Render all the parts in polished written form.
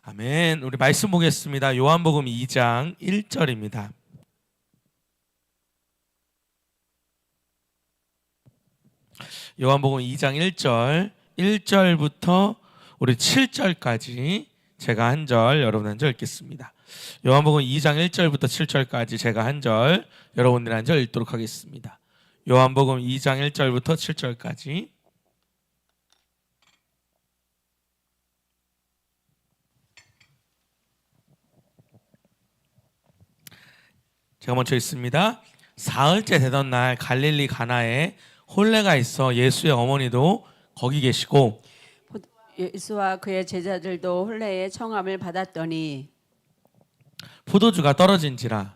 아멘. 우리 말씀 보겠습니다. 요한복음 2장 1절입니다. 요한복음 2장 1절 1절부터 우리 7절까지 제가 한 절, 여러분 한 절 읽겠습니다. 요한복음 2장 1절부터 7절까지 제가 한 절, 여러분들 한 절 읽도록 하겠습니다. 요한복음 2장 1절부터 7절까지. 제가 먼저 읽습니다. 사흘째 되던 날 갈릴리 가나에 혼례가 있어 예수의 어머니도 거기 계시고 예수와 그의 제자들도 혼례의 청함을 받았더니 포도주가 떨어진지라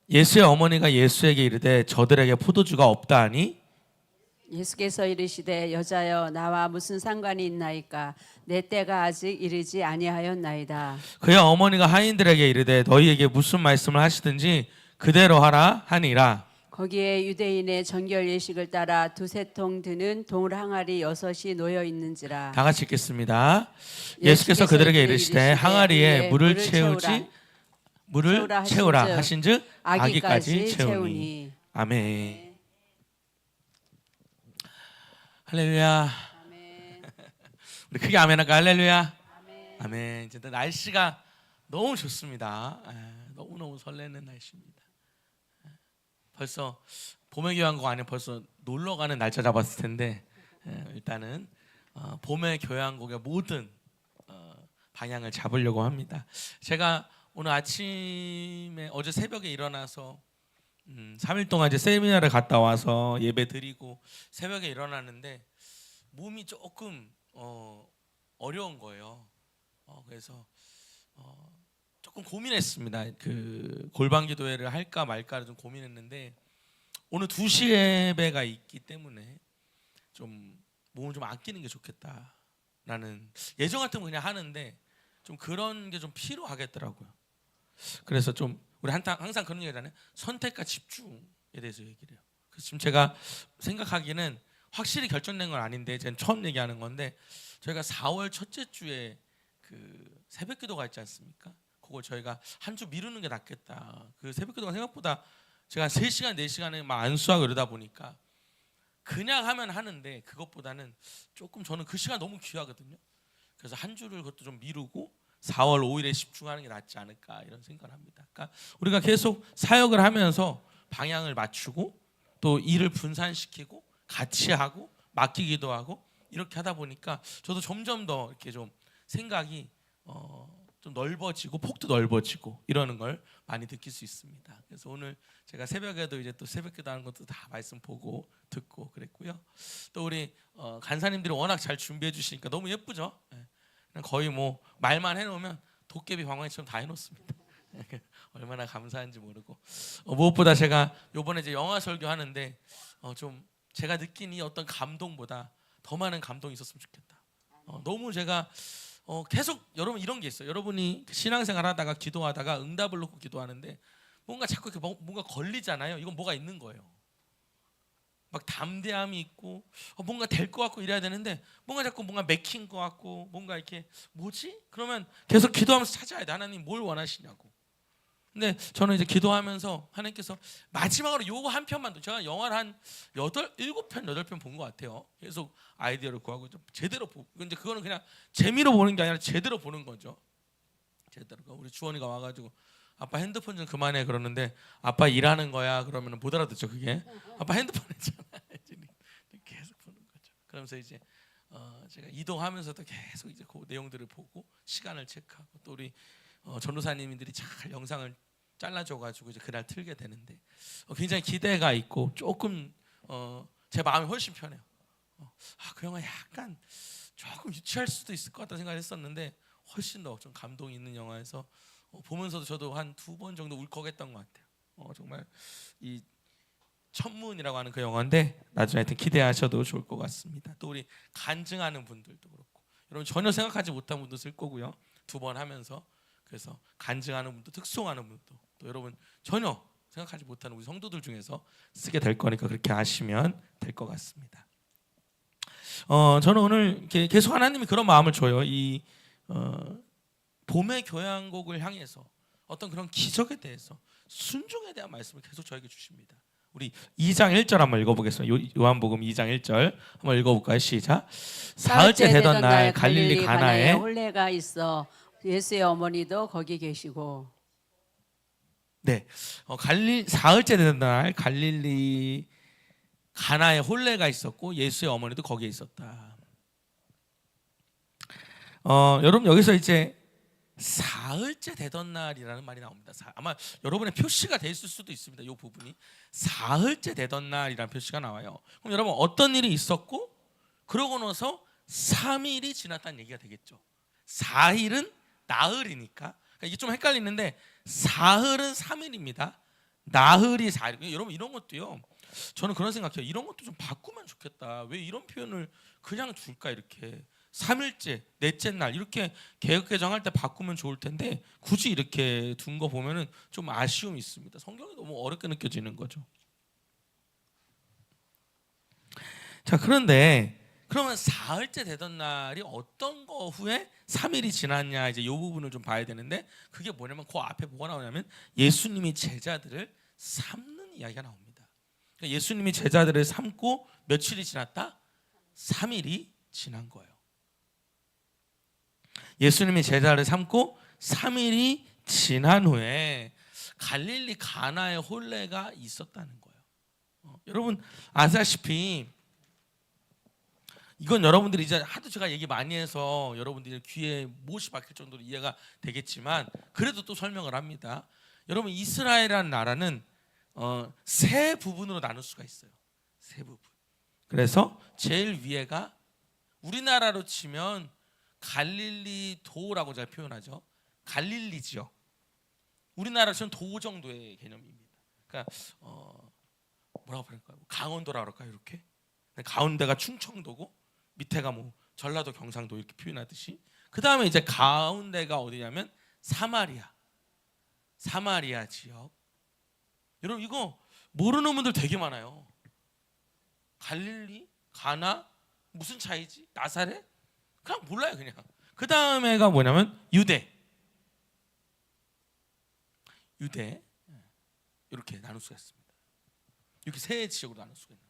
예수의 어머니가 예수에게 이르되 저들에게 포도주가 없다 하니 예수께서 이르시되 여자여 나와 무슨 상관이 있나이까 내 때가 아직 이르지 아니하였나이다. 그의 어머니가 하인들에게 이르되 너희에게 무슨 말씀을 하시든지 그대로 하라 하니라. 거기에 유대인의 정결 예식을 따라 두세 통 드는 돌 항아리 6이 놓여 있는지라. 다 같이 읽겠습니다. 예수께서 그들에게 이르시되 항아리에 물을 채우라 하신즉 아기까지 채우니. 아멘. 할렐루야. 아멘. 우리 크게 아멘할까? 할렐루야. 아멘. 진짜 날씨가 너무 좋습니다. 너무너무 설레는 날씨입니다. 벌써 봄의 교향곡 아니면 벌써 놀러 가는 날짜 잡았을 텐데 일단은 봄의 교향곡의 모든 방향을 잡으려고 합니다. 제가 오늘 아침에 어제 새벽에 일어나서 3일 동안 이제 세미나를 갔다 와서 예배 드리고 새벽에 일어났는데 몸이 조금 어려운 거예요. 그래서 조금 고민했습니다. 그 골반 기도회를 할까 말까를 좀 고민했는데 오늘 2시 예배가 있기 때문에 좀 몸을 좀 아끼는 게 좋겠다라는, 예정 같으면 그냥 하는데 좀 그런 게 좀 필요하겠더라고요. 그래서 좀 우리 항상 그런 얘기잖아요. 선택과 집중에 대해서 얘기를 해요. 그래서 지금 제가 생각하기는 확실히 결정된 건 아닌데 제가 처음 얘기하는 건데 저희가 4월 첫째 주에 그 새벽 기도가 있지 않습니까? 그걸 저희가 한 주 미루는 게 낫겠다. 그 새벽 기도가 생각보다 제가 3시간 4시간에 막 안수하고 이러다 보니까 그냥 하면 하는데 그것보다는 조금 저는 그 시간 너무 귀하거든요. 그래서 한 주를 그것도 좀 미루고 4월 5일에 집중하는 게 낫지 않을까 이런 생각을 합니다. 그러니까 우리가 계속 사역을 하면서 방향을 맞추고 또 일을 분산시키고 같이 하고 맡기기도 하고 이렇게 하다 보니까 저도 점점 더 이렇게 좀 생각이 좀 넓어지고 폭도 넓어지고 이러는 걸 많이 느낄 수 있습니다. 그래서 오늘 제가 새벽에도 이제 또 새벽기도 하는 것도 다 말씀 보고 듣고 그랬고요. 또 우리 간사님들이 워낙 잘 준비해 주시니까 너무 예쁘죠. 거의 뭐 말만 해놓으면 도깨비 방망이처럼 다 해놓습니다. 얼마나 감사한지 모르고 무엇보다 제가 이번에 이제 영화 설교 하는데 좀 제가 느낀 이 어떤 감동보다 더 많은 감동이 있었으면 좋겠다. 너무 제가 계속 여러분 이런 게 있어요. 여러분이 신앙생활 하다가 기도하다가 응답을 놓고 기도하는데 뭔가 자꾸 이렇게 뭔가 걸리잖아요. 이건 뭐가 있는 거예요. 막 담대함이 있고 뭔가 될 것 같고 이래야 되는데 뭔가 자꾸 뭔가 맥힌 것 같고 뭔가 이렇게 뭐지? 그러면 계속 기도하면서 찾아야 돼. 하나님 뭘 원하시냐고. 근데 저는 이제 기도하면서 하나님께서 마지막으로 요거 한 편만, 제가 영화를 한 7편 8편 본 것 같아요. 계속 아이디어를 구하고 좀 제대로 보고. 근데 그거는 그냥 재미로 보는 게 아니라 제대로 보는 거죠. 제대로. 우리 주원이가 와가지고 아빠 핸드폰 좀 그만해 그러는데 아빠 일하는 거야 그러면 못 알아듣죠. 그게 아빠 핸드폰 했잖아. 계속 보는 거죠. 그러면서 이제 제가 이동하면서도 계속 이제 그 내용들을 보고 시간을 체크하고 또 우리 전도사님들이 잘 영상을 잘라줘가지고 이제 그날 틀게 되는데 굉장히 기대가 있고 조금 제 마음이 훨씬 편해요. 그 영화 약간 조금 유치할 수도 있을 것 같다는 생각을 했었는데 훨씬 더 좀 감동이 있는 영화에서 보면서도 저도 한 2번 정도 울컥했던 것 같아요. 정말 이 천문이라고 하는 그 영화인데 나중에 하여튼 기대하셔도 좋을 것 같습니다. 또 우리 간증하는 분들도 그렇고 여러분 전혀 생각하지 못한 분도 쓸 거고요. 2번 하면서 그래서 간증하는 분도 특송하는 분도 또 여러분 전혀 생각하지 못하는 우리 성도들 중에서 쓰게 될 거니까 그렇게 아시면 될 것 같습니다. 저는 오늘 계속 하나님이 그런 마음을 줘요. 이 봄의 교향곡을 향해서 어떤 그런 기적에 대해서 순종에 대한 말씀을 계속 저에게 주십니다. 우리 2장 1절 한번 읽어보겠습니다. 요한복음 2장 1절 한번 읽어볼까요? 시작. 사흘째 되던 날 갈릴리 가나에 혼례가 있어 예수의 어머니도 거기 계시고. 네, 사흘째 되던 날 갈릴리 가나에 혼례가 있었고 예수의 어머니도 거기에 있었다. 여러분 여기서 이제 사흘째 되던 날이라는 말이 나옵니다. 아마 여러분의 표시가 돼 있을 수도 있습니다. 이 부분이 사흘째 되던 날이라는 표시가 나와요. 그럼 여러분 어떤 일이 있었고 그러고 나서 3일이 지났다는 얘기가 되겠죠. 4일은 나흘이니까 이게 좀 헷갈리는데 사흘은 3일입니다. 나흘이 4일. 여러분 이런 것도요. 저는 그런 생각해요. 이런 것도 좀 바꾸면 좋겠다. 왜 이런 표현을 그냥 줄까 이렇게. 3일째, 넷째 날 이렇게 개역 개정할 때 바꾸면 좋을 텐데 굳이 이렇게 둔 거 보면은 좀 아쉬움이 있습니다. 성경이 너무 어렵게 느껴지는 거죠. 자, 그런데 그러면 사흘째 되던 날이 어떤 거 후에 3일이 지났냐 이제 이 부분을 좀 봐야 되는데 그게 뭐냐면 그 앞에 뭐가 나오냐면 예수님이 제자들을 삼는 이야기가 나옵니다. 그러니까 예수님이 제자들을 삼고 며칠이 지났다? 3일이 지난 거예요. 예수님이 제자를 삼고 3일이 지난 후에 갈릴리 가나의 혼례가 있었다는 거예요. 여러분 아시다시피 이건 여러분들이 이제 하도 제가 얘기 많이 해서 여러분들이 귀에 못이 박힐 정도로 이해가 되겠지만 그래도 또 설명을 합니다. 여러분 이스라엘이라는 나라는 세 부분으로 나눌 수가 있어요. 세 부분. 그래서 제일 위에가 우리나라로 치면 갈릴리 도라고 제가 표현하죠. 갈릴리 지역. 우리나라로 치면 도 정도의 개념입니다. 그러니까 뭐라고 표현할까요? 강원도라고 할까요? 이렇게 가운데가 충청도고 밑에가 뭐 전라도, 경상도 이렇게 표현하듯이 그 다음에 이제 가운데가 어디냐면 사마리아 지역. 여러분 이거 모르는 분들 되게 많아요. 갈릴리, 가나 무슨 차이지? 나사렛? 그냥 몰라요 그냥. 그 다음에가 뭐냐면 유대 이렇게 나눌 수가 있습니다. 이렇게 세 지역으로 나눌 수가 있는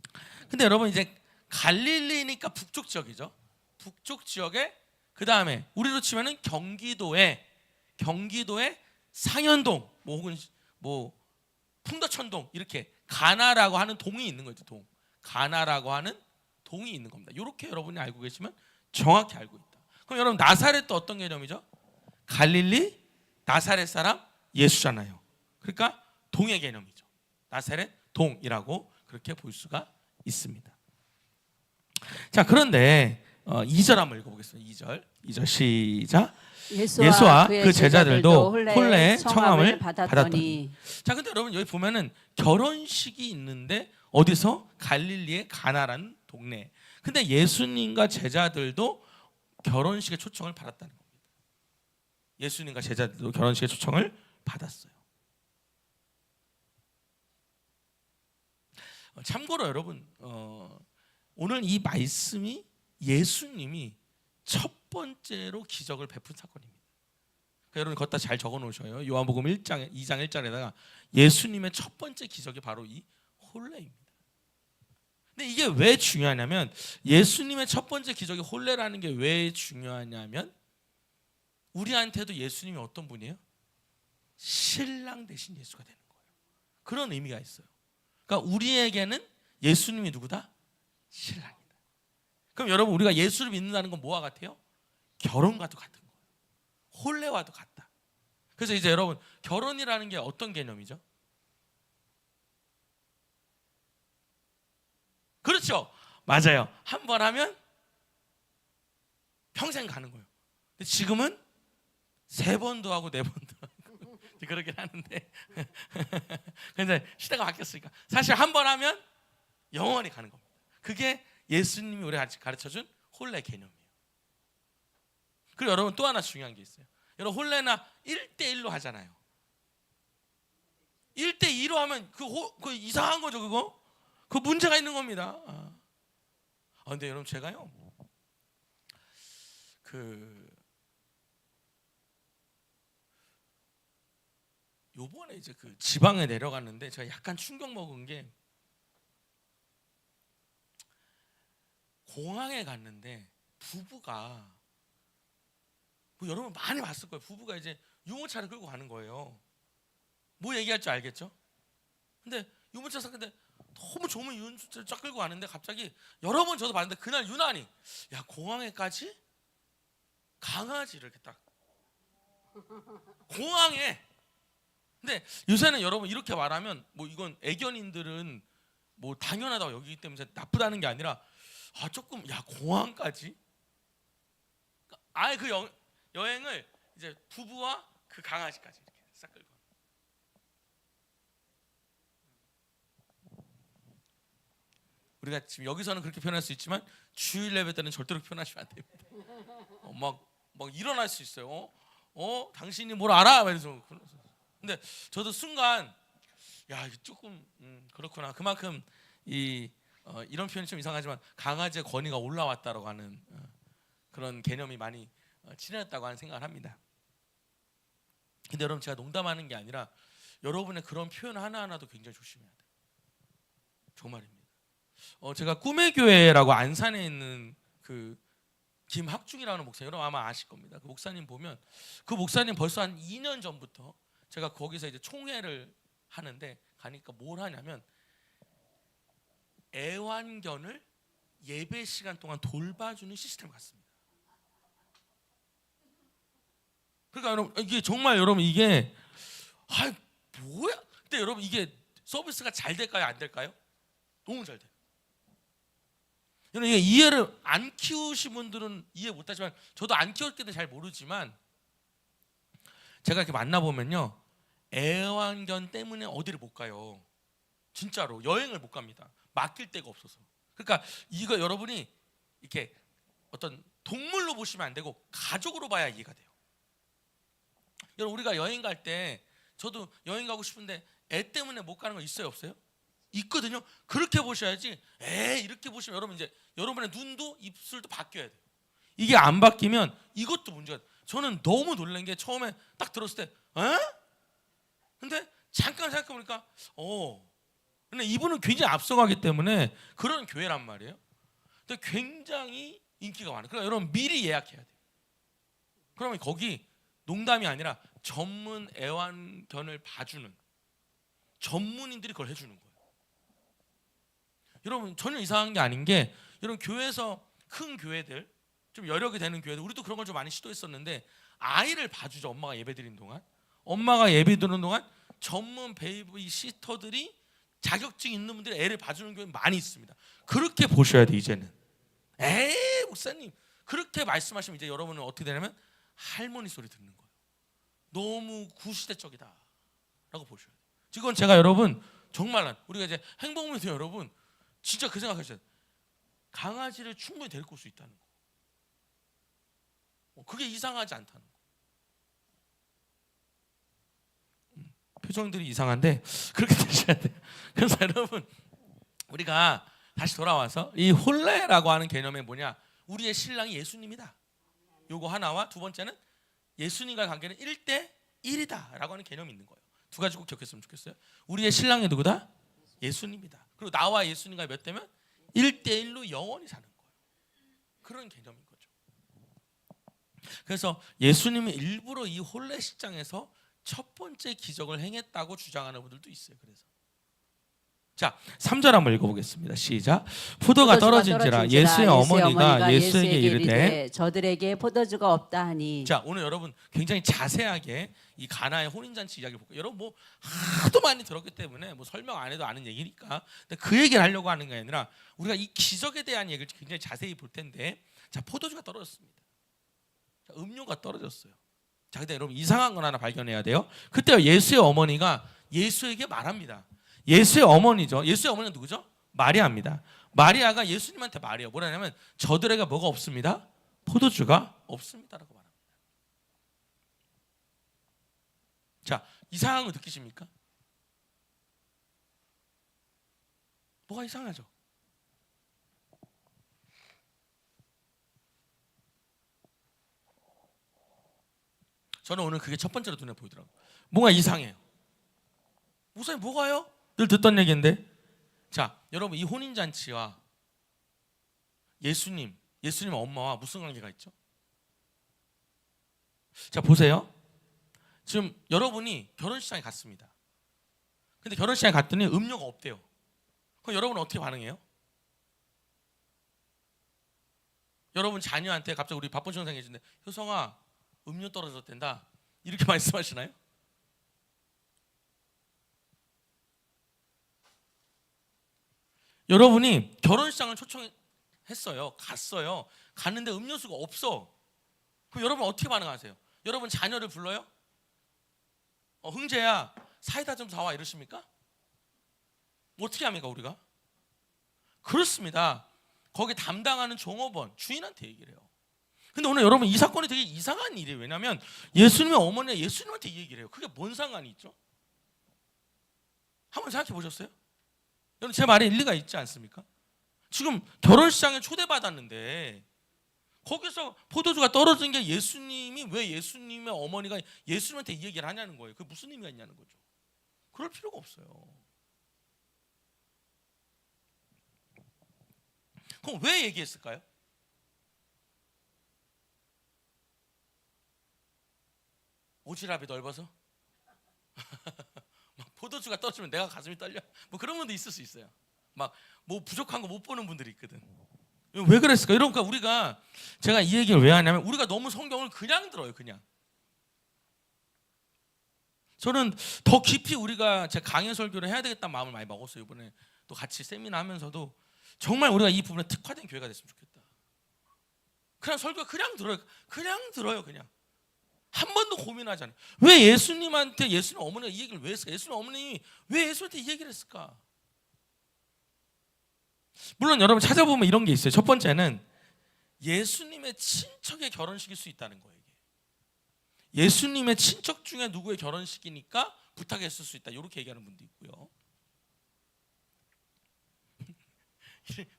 거죠. 근데 여러분 이제 갈릴리니까 북쪽 지역이죠. 북쪽 지역에 그 다음에 우리로 치면은 경기도에 상현동 뭐 혹은 뭐 풍도천동 이렇게 가나라고 하는 동이 있는 거죠. 가나라고 하는 동이 있는 겁니다. 이렇게 여러분이 알고 계시면 정확히 알고 있다. 그럼 여러분 나사렛도 어떤 개념이죠? 갈릴리 나사렛 사람 예수잖아요. 그러니까 동의 개념이죠. 나사렛 동이라고 그렇게 볼 수가 있습니다. 자, 그런데 2절 한번 읽어보겠습니다. 2절 시작. 예수와 그 제자들도 혼례 청함을 받았더니. 자, 근데 여러분 여기 보면은 결혼식이 있는데 어디서? 갈릴리의 가나라는 동네. 근데 예수님과 제자들도 결혼식의 초청을 받았다는 겁니다. 예수님과 제자들도 결혼식의 초청을 받았어요. 참고로 여러분 오늘 이 말씀이 예수님이 첫 번째로 기적을 베푼 사건입니다. 그러니까 여러분 걷다 잘 적어 놓으셔요. 요한복음 2장 1절에다가 예수님의 첫 번째 기적이 바로 이 혼례입니다. 근데 이게 왜 중요하냐면 예수님의 첫 번째 기적이 혼례라는 게 왜 중요하냐면 우리한테도 예수님이 어떤 분이에요? 신랑 대신 예수가 되는 거예요. 그런 의미가 있어요. 그러니까 우리에게는 예수님이 누구다? 신랑이다. 그럼 여러분 우리가 예수를 믿는다는 건 뭐와 같아요? 결혼과도 같은 거예요. 혼례와도 같다. 그래서 이제 여러분 결혼이라는 게 어떤 개념이죠? 그렇죠. 맞아요. 한 번 하면 평생 가는 거예요. 근데 지금은 3번도 하고 4번도 하고 그러긴 하는데 근데 시대가 바뀌었으니까 사실 한 번 하면 영원히 가는 겁니다. 그게 예수님이 우리가 가르쳐준 혼례 개념이에요. 그리고 여러분 또 하나 중요한 게 있어요. 여러분 혼례나 1대1로 하잖아요. 1대2로 하면 그 이상한 거죠. 그 문제가 있는 겁니다. 근데 여러분 제가요 그 요번에 이제 그 지방에 내려갔는데 제가 약간 충격 먹은 게 공항에 갔는데 부부가 뭐 여러분 많이 봤을 거예요. 부부가 이제 유모차를 끌고 가는 거예요. 뭐 얘기할 줄 알겠죠? 근데 유모차 샀는데 너무 좋은 유모차를 쫙 끌고 가는데 갑자기 여러 번 저도 봤는데 그날 유난히 야 공항에까지 강아지를 이렇게 딱 공항에. 근데 요새는 여러분 이렇게 말하면 뭐 이건 애견인들은 뭐 당연하다고 여기기 때문에 나쁘다는 게 아니라 조금 야 공항까지 아예 그 여행을 이제 부부와 그 강아지까지 이렇게 싹 끌고 우리가 지금 여기서는 그렇게 표현할 수 있지만 주일 예배 때는 절대로 표현하시면 안 됩니다. 막 일어날 수 있어요. 당신이 뭘 알아? 이러면서. 근데 저도 순간 야 이거 조금 그렇구나. 그만큼 이런 표현이 좀 이상하지만 강아지의 권위가 올라왔다라고 하는 그런 개념이 많이 친해졌다고 하는 생각을 합니다. 근데 여러분 제가 농담하는 게 아니라 여러분의 그런 표현 하나하나도 굉장히 조심해야 돼요. 정말입니다. 제가 꿈의 교회라고 안산에 있는 그 김학중이라는 목사님 여러분 아마 아실 겁니다. 그 목사님 보면 그 목사님 벌써 한 2년 전부터 제가 거기서 이제 총회를 하는데 가니까 뭘 하냐면 애완견을 예배 시간 동안 돌봐주는 시스템을 갖습니다. 그러니까 여러분 이게 정말 여러분 이게 뭐야? 근데 여러분 이게 서비스가 잘 될까요? 안 될까요? 너무 잘 돼요. 여러분 이게 이해를 안 키우신 분들은 이해 못하지만 저도 안 키웠기 때문에 잘 모르지만 제가 이렇게 만나보면요 애완견 때문에 어디를 못 가요. 진짜로 여행을 못 갑니다. 맡길 데가 없어서. 그러니까 이거 여러분이 이렇게 어떤 동물로 보시면 안 되고 가족으로 봐야 이해가 돼요. 여러분 우리가 여행 갈 때 저도 여행 가고 싶은데 애 때문에 못 가는 거 있어요 없어요? 있거든요. 그렇게 보셔야지. 이렇게 보시면 여러분 이제 여러분의 눈도 입술도 바뀌어야 돼요. 이게 안 바뀌면 이것도 문제가 돼요. 저는 너무 놀란 게 처음에 딱 들었을 때 근데 잠깐 생각해 보니까 근데 이분은 굉장히 앞서가기 때문에 그런 교회란 말이에요. 근데 굉장히 인기가 많아요. 그러니까 여러분 미리 예약해야 돼요. 그러면 거기 농담이 아니라 전문 애완견을 봐주는 전문인들이 그걸 해주는 거예요. 여러분 전혀 이상한 게 아닌 게 여러분 교회에서 큰 교회들 좀 여력이 되는 교회들 우리도 그런 걸 좀 많이 시도했었는데 아이를 봐주죠. 엄마가 예배드리는 동안 엄마가 예배드리는 동안 전문 베이비시터들이 자격증 있는 분들이 애를 봐주는 교회 많이 있습니다. 그렇게 보셔야 돼. 이제는 목사님 그렇게 말씀하시면 이제 여러분은 어떻게 되냐면 할머니 소리 듣는 거예요. 너무 구시대적이다 라고 보셔야 돼요. 지금 제가 여러분 정말 우리가 이제 행복문에서 여러분 진짜 그 생각하셔야 돼요. 강아지를 충분히 데리고 올 수 있다는 거. 그게 이상하지 않다는 거. 표정들이 이상한데 그렇게 되셔야 돼요. 그래서 여러분 우리가 다시 돌아와서 이 혼례라고 하는 개념이 뭐냐? 우리의 신랑이 예수님이다. 요거 하나와 두 번째는 예수님과 관계는 1대1이다 라고 하는 개념이 있는 거예요. 두 가지 꼭 기억했으면 좋겠어요. 우리의 신랑이 누구다? 예수님이다. 그리고 나와 예수님과 몇 대면 1대1로 영원히 사는 거예요. 그런 개념인 거죠. 그래서 예수님이 일부러 이 혼례식장에서 첫 번째 기적을 행했다고 주장하는 분들도 있어요. 그래서 자 3절 한번 읽어보겠습니다. 시작. 포도가 떨어진지라 예수의 어머니가 예수에게 이르되 저들에게 포도주가 없다 하니. 자 오늘 여러분 굉장히 자세하게 이 가나의 혼인잔치 이야기를 볼게요. 여러분 뭐 하도 많이 들었기 때문에 뭐 설명 안 해도 아는 얘기니까 근데 그 얘기를 하려고 하는 게 아니라 우리가 이 기적에 대한 얘기를 굉장히 자세히 볼 텐데 자 포도주가 떨어졌습니다. 자, 음료가 떨어졌어요. 자 근데 여러분 이상한 건 하나 발견해야 돼요. 그때 예수의 어머니가 예수에게 말합니다. 예수의 어머니죠. 예수의 어머니는 누구죠? 마리아입니다. 마리아가 예수님한테 말해요. 뭐라냐면 저들에게 뭐가 없습니다. 포도주가 없습니다라고 말합니다. 자 이상한 거 느끼십니까? 뭐가 이상하죠? 저는 오늘 그게 첫 번째로 눈에 보이더라고요. 뭔가 이상해요. 목사님 뭐가요? 늘 듣던 얘기인데. 자, 여러분 이 혼인잔치와 예수님 엄마와 무슨 관계가 있죠? 자, 보세요. 지금 여러분이 결혼식장에 갔습니다. 근데 결혼식장에 갔더니 음료가 없대요. 그럼 여러분은 어떻게 반응해요? 여러분 자녀한테 갑자기 우리 바쁜 시간 계신데 효성아 음료 떨어졌댄다 이렇게 말씀하시나요? 여러분이 결혼식장을 초청했어요. 갔어요. 갔는데 음료수가 없어. 그럼 여러분 어떻게 반응하세요? 여러분 자녀를 불러요? 흥재야 사이다 좀 사와 이러십니까? 어떻게 합니까 우리가? 그렇습니다. 거기 담당하는 종업원 주인한테 얘기를 해요. 근데 오늘 여러분 이 사건이 되게 이상한 일이에요. 왜냐하면 예수님의 어머니가 예수님한테 이 얘기를 해요. 그게 뭔 상관이 있죠? 한번 생각해 보셨어요? 여러분 제 말에 일리가 있지 않습니까? 지금 결혼식장에 초대받았는데 거기서 포도주가 떨어진 게 예수님이 왜 예수님의 어머니가 예수님한테 이 얘기를 하냐는 거예요. 그게 무슨 의미가 있냐는 거죠. 그럴 필요가 없어요. 그럼 왜 얘기했을까요? 오지랖이 넓어서? 막 포도주가 떨어지면 내가 가슴이 떨려? 뭐 그런 분도 있을 수 있어요. 막 뭐 부족한 거 못 보는 분들이 있거든. 왜 그랬을까? 그러니까 우리가 제가 이 얘기를 왜 하냐면 우리가 너무 성경을 그냥 들어요. 그냥. 저는 더 깊이 우리가 제 강연 설교를 해야 되겠다는 마음을 많이 먹었어요. 이번에 또 같이 세미나 하면서도 정말 우리가 이 부분에 특화된 교회가 됐으면 좋겠다. 그냥 설교 그냥 들어요. 그냥 한 번도 고민하지 않아요. 왜 예수님한테 예수님 어머니가 이 얘기를 왜 했을까? 예수님 어머님이 왜 예수한테 이 얘기를 했을까? 물론 여러분 찾아보면 이런 게 있어요. 첫 번째는 예수님의 친척의 결혼식일 수 있다는 거예요. 이게. 예수님의 친척 중에 누구의 결혼식이니까 부탁했을 수 있다. 이렇게 얘기하는 분도 있고요.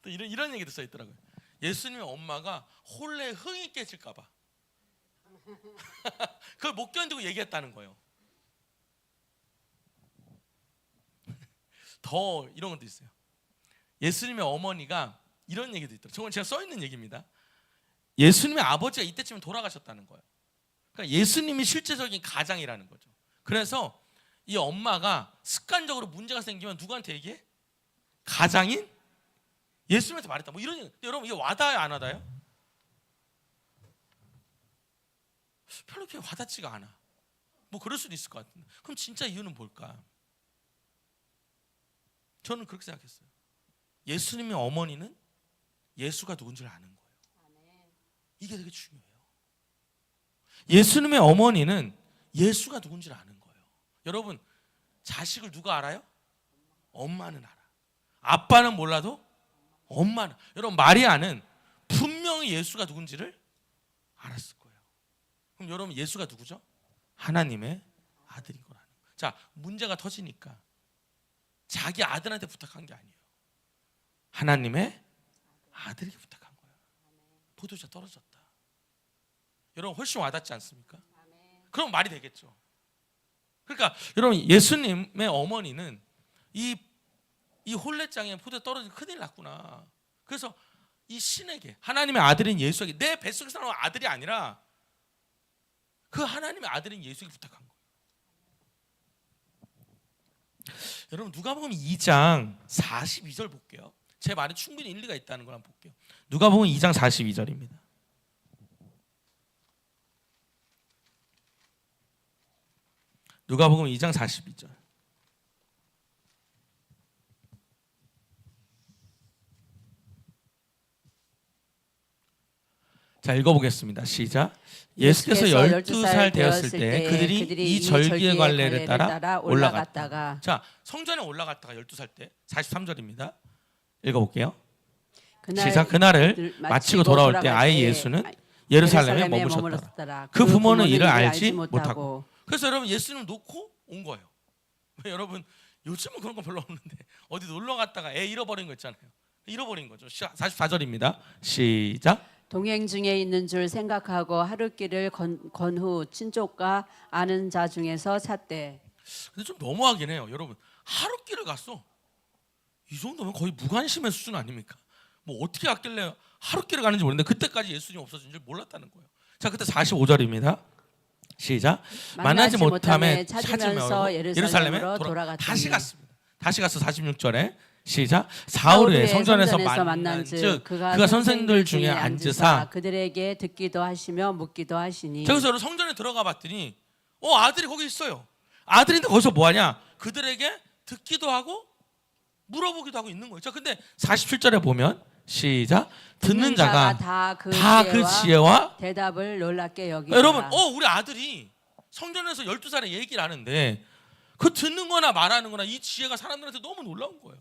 또 이런 얘기도 써 있더라고요. 예수님의 엄마가 홀레 흥이 깨질까 봐 그걸 못 견디고 얘기했다는 거예요. 더 이런 것도 있어요. 예수님의 어머니가 이런 얘기도 있더라고요. 정말 제가 써 있는 얘기입니다. 예수님의 아버지가 이때쯤에 돌아가셨다는 거예요. 그러니까 예수님이 실제적인 가장이라는 거죠. 그래서 이 엄마가 습관적으로 문제가 생기면 누구한테 얘기해? 가장인 예수님한테 말했다. 뭐 이런 얘기. 여러분 이게 와닿아요, 안 와닿아요? 별로 그렇게 와닿지가 않아. 뭐 그럴 수도 있을 것 같은데. 그럼 진짜 이유는 뭘까? 저는 그렇게 생각했어요. 예수님의 어머니는 예수가 누군 줄 아는 거예요. 이게 되게 중요해요. 예수님의 어머니는 예수가 누군 줄 아는 거예요. 여러분 자식을 누가 알아요? 엄마는 알아. 아빠는 몰라도 엄마는. 여러분 마리아는 분명히 예수가 누군지를 알았을 거예요. 그럼 여러분 예수가 누구죠? 하나님의 아들인 거라는 거예요. 자, 문제가 터지니까 자기 아들한테 부탁한 게 아니에요. 하나님의 아들에게 부탁한 거예요. 포도주가 떨어졌다. 여러분 훨씬 와닿지 않습니까? 그럼 말이 되겠죠. 그러니까 여러분 예수님의 어머니는 이 홀레장에 포도가 떨어지면 큰일 났구나. 그래서 이 신에게 하나님의 아들인 예수에게 내 뱃속에서 나온 아들이 아니라 그 하나님의 아들인 예수에게 부탁한 거예요. 여러분 누가복음 2장 42절 볼게요. 제 말에 충분히 일리가 있다는 걸 한번 볼게요. 누가복음 2장 42절입니다. 누가복음 2장 42절. 자, 읽어보겠습니다. 시작. 예수께서 12살 되었을 때 그들이 이 절기의 관례를 따라 올라갔다가. 자, 성전에 올라갔다가 12살 때 43절입니다. 읽어볼게요. 시작. 그날을 마치고 돌아올 때 아이 예수는 예루살렘에 머무셨더라. 그 부모는 이를 알지 못하고. 그래서 여러분 예수님을 놓고 온 거예요. 왜 여러분 요즘은 그런 거 별로 없는데 어디 놀러 갔다가 애 잃어버린 거 있잖아요. 잃어버린 거죠. 44절입니다. 시작. 동행 중에 있는 줄 생각하고 하룻길을 건 후 친족과 아는 자 중에서 찾되. 근데 좀 너무하긴 해요. 여러분 하룻길을 갔어. 이 정도면 거의 무관심의 수준 아닙니까? 뭐 어떻게 갔길래 하룻길을 가는지 모르는데 그때까지 예수님 없어진 줄 몰랐다는 거예요. 자, 그때 45절입니다. 시작. 만나지 못함에 찾으면서 예루살렘으로 돌아갔더니. 다시 갔습니다. 다시 가서 46절에 시작. 사울의 성전에서 만난즉 그가 선생들 중에 앉으사 그들에게 듣기도 하시며 묻기도 하시니. 저기서 성전에 들어가 봤더니 아들이 거기 있어요. 아들인데 거기서 뭐하냐? 그들에게 듣기도 하고 물어보기도 하고 있는 거예요. 자, 근데 47절에 보면 시작. 듣는 자가 다 그 지혜와 대답을 놀랍게 여기라. 여러분, 우리 아들이 성전에서 12살에 얘기를 하는데 그 듣는 거나 말하는 거나 이 지혜가 사람들한테 너무 놀라운 거예요.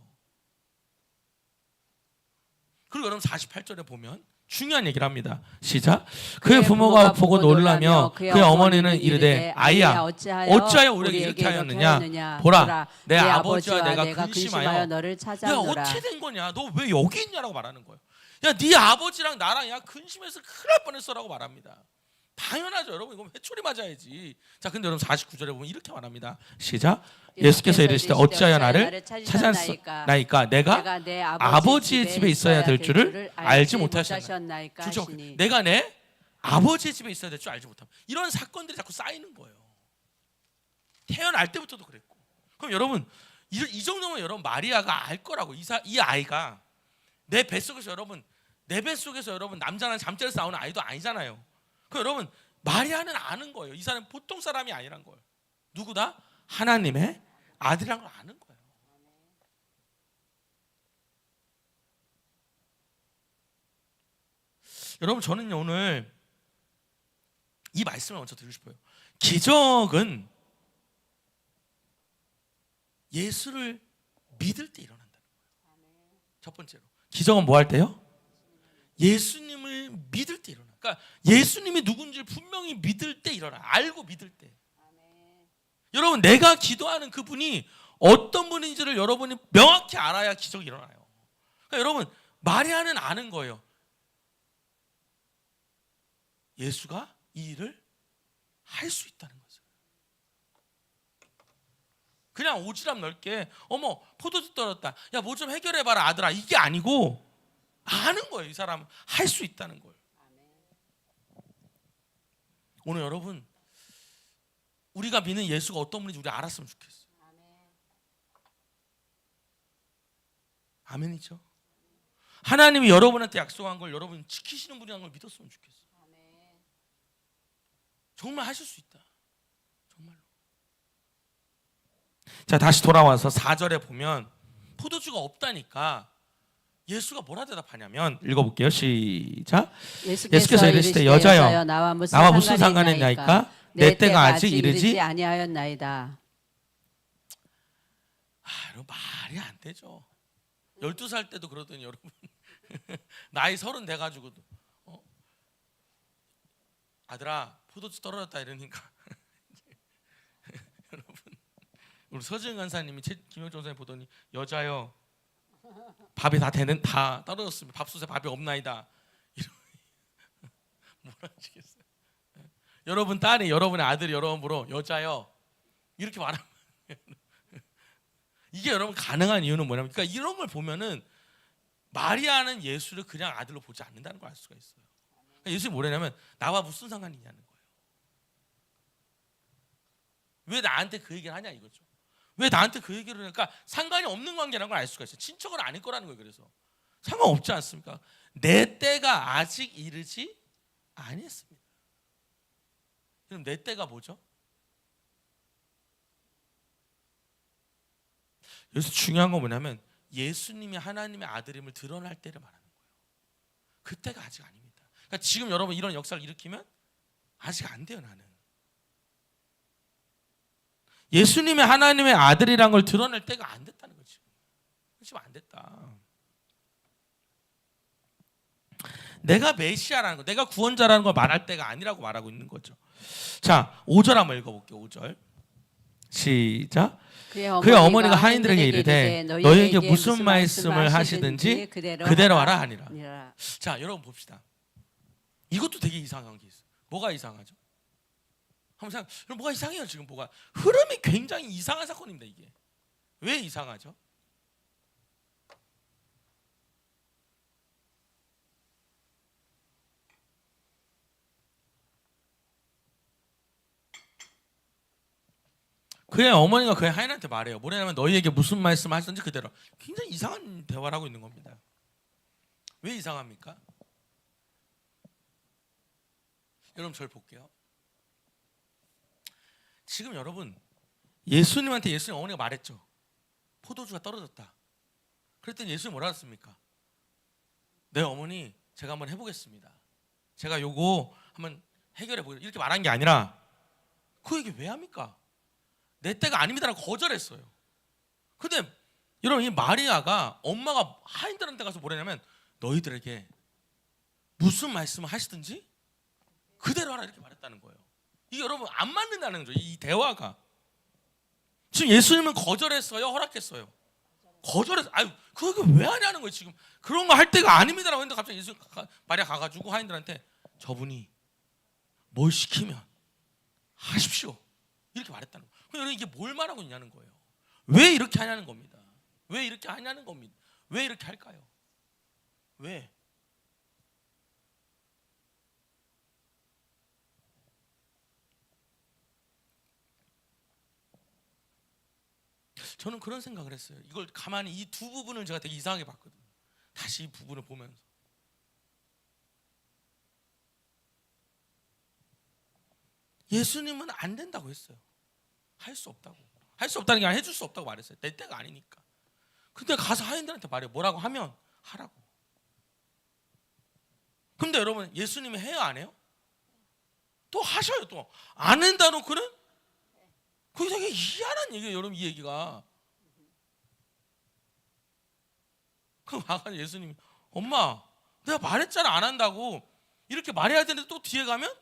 그리고 여러분 48절에 보면 중요한 얘기를 합니다. 시작. 그의 부모가 보고 놀라며 그의 어머니는 이르되 아이야 어찌하여 우리에게 이렇게 하였느냐. 보라 내 아버지와 내가 근심하여 너를 찾아오노라. 야, 어떻게 된 거냐. 너 왜 여기 있냐라고 말하는 거예요. 야, 네 아버지랑 나랑 근심해서 큰일 날 뻔했어라고 말합니다. 당연하죠. 여러분 이거 회초리 맞아야지. 자, 근데 여러분 49절에 보면 이렇게 말합니다. 시작. 예수께서 이르시되 어찌하여 나를 찾았나이까. 내가 내 아버지의 집에 있어야 될 줄을 알지 못하셨나이까. 내가 내 아버지의 집에 있어야 될 줄 알지 못함. 이런 사건들이 자꾸 쌓이는 거예요. 태어날 때부터도 그랬고. 그럼 여러분 이 정도면 여러분 마리아가 알 거라고. 이 아이가 내 뱃속에서 여러분 남자랑 잠자리에서 나오는 아이도 아니잖아요. 그 여러분 마리아는 아는 거예요. 이 사람 보통 사람이 아니란 거예요. 누구다? 하나님의 아들이란 걸 아는 거예요. 여러분 저는 오늘 이 말씀을 먼저 드리고 싶어요. 기적은 예수를 믿을 때 일어난다는 거예요. 첫 번째로 기적은 뭐 할 때요? 예수님을 믿을 때 일어나. 그러니까 예수님이 누군지를 분명히 믿을 때 일어나. 알고 믿을 때. 여러분 내가 기도하는 그분이 어떤 분인지를 여러분이 명확히 알아야 기적이 일어나요. 그러니까 여러분 마리아는 아는 거예요. 예수가 이 일을 할 수 있다는 거죠. 그냥 오지랖 넓게 포도주 떨어졌다. 야, 뭐 좀 해결해봐라 아들아. 이게 아니고 아는 거예요. 이 사람은 할 수 있다는 걸. 오늘 여러분 우리가 믿는 예수가 어떤 분인지 우리 알았으면 좋겠어요. 아멘이죠. 하나님이 여러분한테 약속한 걸 여러분이 지키시는 분이라는 걸 믿었으면 좋겠어요. 정말 하실 수 있다. 정말로. 자, 다시 돌아와서 4절에 보면 포도주가 없다니까 예수가 뭐라 대답하냐면 읽어볼게요. 시작. 예수께서 이르시되 여자여 나와 무슨 상관이 있나이까. 내 때가 아직 이르지 아니하였나이다. 여러분 말이 안 되죠. 12살 때도 그러더니 여러분 나이 30 돼가지고도 아들아 포도주 떨어졌다 이러니까 여러분 우리 서지은 간사님이 김영종 선생님 보더니 여자여 밥이 다 떨어졌습니다. 밥솥에 밥이 없나이다. 뭐라 하시겠어요? 여러분 딸이 여러분의 아들이 여러분 보러 여자여 이렇게 말하면 이게 여러분 가능한 이유는 뭐냐면 그러니까 이런 걸 보면은 마리아는 예수를 그냥 아들로 보지 않는다는 걸 알 수가 있어요. 그러니까 예수님이 뭐냐면 나와 무슨 상관이 있냐는 거예요. 왜 나한테 그 얘기를 하냐 이거죠. 왜 나한테 그 얘기를 하니까 상관이 없는 관계라는 걸 알 수가 있어요. 친척은 아닐 거라는 거예요. 그래서 상관없지 않습니까? 내 때가 아직 이르지 아니했습니다. 그럼 내 때가 뭐죠? 여기서 중요한 건 뭐냐면 예수님이 하나님의 아들임을 드러날 때를 말하는 거예요. 그때가 아직 아닙니다. 그러니까 지금 여러분 이런 역사를 일으키면 아직 안 돼요. 나는 예수님이 하나님의 아들이란 걸 드러낼 때가 안 됐다는 거지. 지금 안 됐다. 내가 메시아라는 거, 내가 구원자라는 걸 말할 때가 아니라고 말하고 있는 거죠. 자, 5절 한번 읽어볼게요. 5절 시작. 그의 어머니가 하인들에게 이르되 너희에게 무슨 말씀을 하시든지 그대로 하라 하니라. 자, 여러분 봅시다. 이것도 되게 이상한 게 있어요. 뭐가 이상하죠? 한번 생각. 여러분 뭐가 이상해요 지금 뭐가? 흐름이 굉장히 이상한 사건입니다 이게. 왜 이상하죠? 그의 어머니가 그의 하인한테 말해요. 뭐냐면 너희에게 무슨 말씀 하시든지 그대로. 굉장히 이상한 대화를 하고 있는 겁니다. 왜 이상합니까? 여러분 저를 볼게요. 지금 여러분 예수님한테 예수님 어머니가 말했죠. 포도주가 떨어졌다. 그랬더니 예수님 뭐라 했습니까? 네 어머니 제가 한번 해보겠습니다. 제가 요거 한번 해결해 보겠습니다. 이렇게 말한 게 아니라 그 얘기 왜 합니까? 내 때가 아닙니다라고 거절했어요. 근데 여러분 이 마리아가 엄마가 하인들한테 가서 뭐라냐면 너희들에게 무슨 말씀을 하시든지 그대로 하라 이렇게 말했다는 거예요. 이게 여러분 안 맞는다는 거죠. 이 대화가. 지금 예수님은 거절했어요? 허락했어요? 거절했어요. 아유 그거 왜 하냐는 거예요. 지금 그런 거 할 때가 아닙니다라고 했는데 갑자기 예수 마리아 가가지고 하인들한테 저분이 뭘 시키면 하십시오 이렇게 말했다는 거예요. 여러분 이게 뭘 말하고 있냐는 거예요. 왜 이렇게 하냐는 겁니다. 왜 이렇게 하냐는 겁니다. 왜 이렇게 할까요? 왜? 저는 그런 생각을 했어요. 이걸 가만히 이 두 부분을 제가 되게 이상하게 봤거든요. 다시 이 부분을 보면서 예수님은 안 된다고 했어요. 할 수 없다고. 할 수 없다는 게 아니라 해줄 수 없다고 말했어요. 내 때가 아니니까. 근데 가서 하인들한테 말해요. 뭐라고 하면 하라고. 근데 여러분 예수님이 해요 안 해요? 또 하셔요. 또 안 한다 놓고는 그게 되게 희한한 얘기예요. 여러분 이 얘기가. 그럼 아까 예수님이 엄마 내가 말했잖아 안 한다고. 이렇게 말해야 되는데 또 뒤에 가면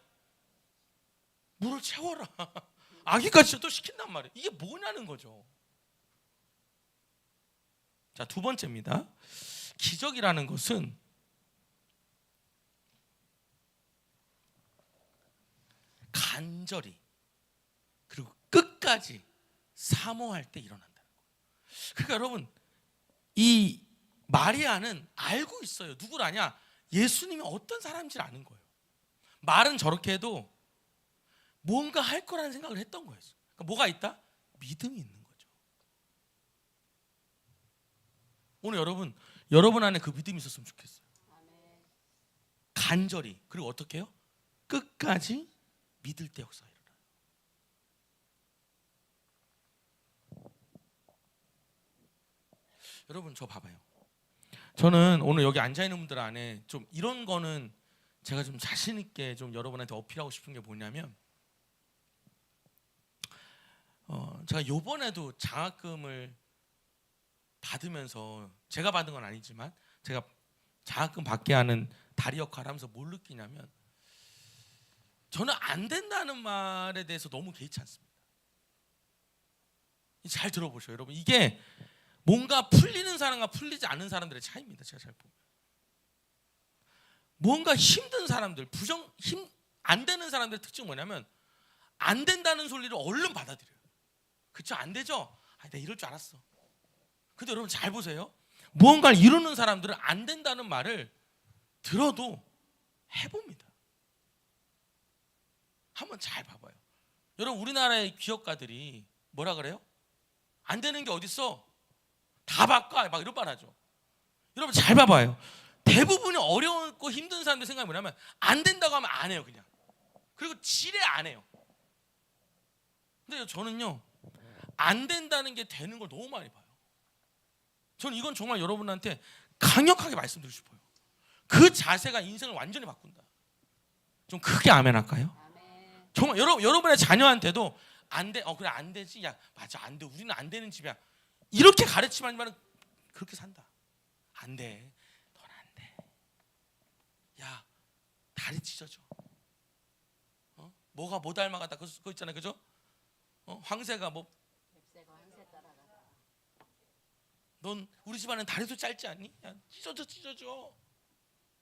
물을 채워라. 아기까지 또 시킨단 말이에요. 이게 뭐냐는 거죠. 자, 두 번째입니다. 기적이라는 것은 간절히 그리고 끝까지 사모할 때 일어난다는 거예요. 그러니까 여러분 이 마리아는 알고 있어요. 누구를 아냐? 예수님이 어떤 사람인지를 아는 거예요. 말은 저렇게 해도 뭔가 할 거라는 생각을 했던 거예요. 그러니까 뭐가 있다? 믿음이 있는 거죠. 오늘 여러분 안에 그 믿음이 있었으면 좋겠어요. 간절히 그리고 어떻게 해요? 끝까지 믿을 때 역사가 일어나요. 여러분 저 봐봐요. 저는 오늘 여기 앉아 있는 분들 안에 좀 이런 거는 제가 좀 자신 있게 좀 여러분한테 어필하고 싶은 게 뭐냐면 제가 요번에도 장학금을 받으면서 제가 받은 건 아니지만 제가 장학금 받게 하는 다리 역할을 하면서 뭘 느끼냐면 저는 안 된다는 말에 대해서 너무 개의치 않습니다. 잘 들어보셔요 여러분. 이게 뭔가 풀리는 사람과 풀리지 않는 사람들의 차이입니다. 제가 잘 보면 뭔가 힘든 사람들 힘 안 되는 사람들의 특징은 뭐냐면 안 된다는 소리를 얼른 받아들여요. 그쵸? 안 되죠? 내가 이럴 줄 알았어. 근데 여러분 잘 보세요. 무언가를 이루는 사람들은 안 된다는 말을 들어도 해봅니다. 한번 잘 봐봐요. 여러분 우리나라의 기업가들이 뭐라 그래요? 안 되는 게 어딨어? 다 바꿔 막 이런 말 하죠. 여러분 잘 봐봐요. 대부분이 어려웠고 힘든 사람들 생각이 뭐냐면 안 된다고 하면 안 해요 그냥. 그리고 지레 안 해요. 근데 저는요 안 된다는 게 되는 걸 너무 많이 봐요. 저는 이건 정말 여러분한테 강력하게 말씀드리고 싶어요. 그 자세가 인생을 완전히 바꾼다. 좀 크게 아멘 할까요? 아멘. 정말 여러분의 자녀한테도 안 돼. 그래 안 되지. 야 맞아 안 돼. 우리는 안 되는 집이야. 이렇게 가르치면 그렇게 산다. 안 돼. 넌 안 돼. 야 다리 찢어져. 뭐가 뭐 닮아가다 그거 있잖아요. 그죠? 황새가 뭐 넌 우리 집안은 다리도 짧지 않니? 야 찢어져.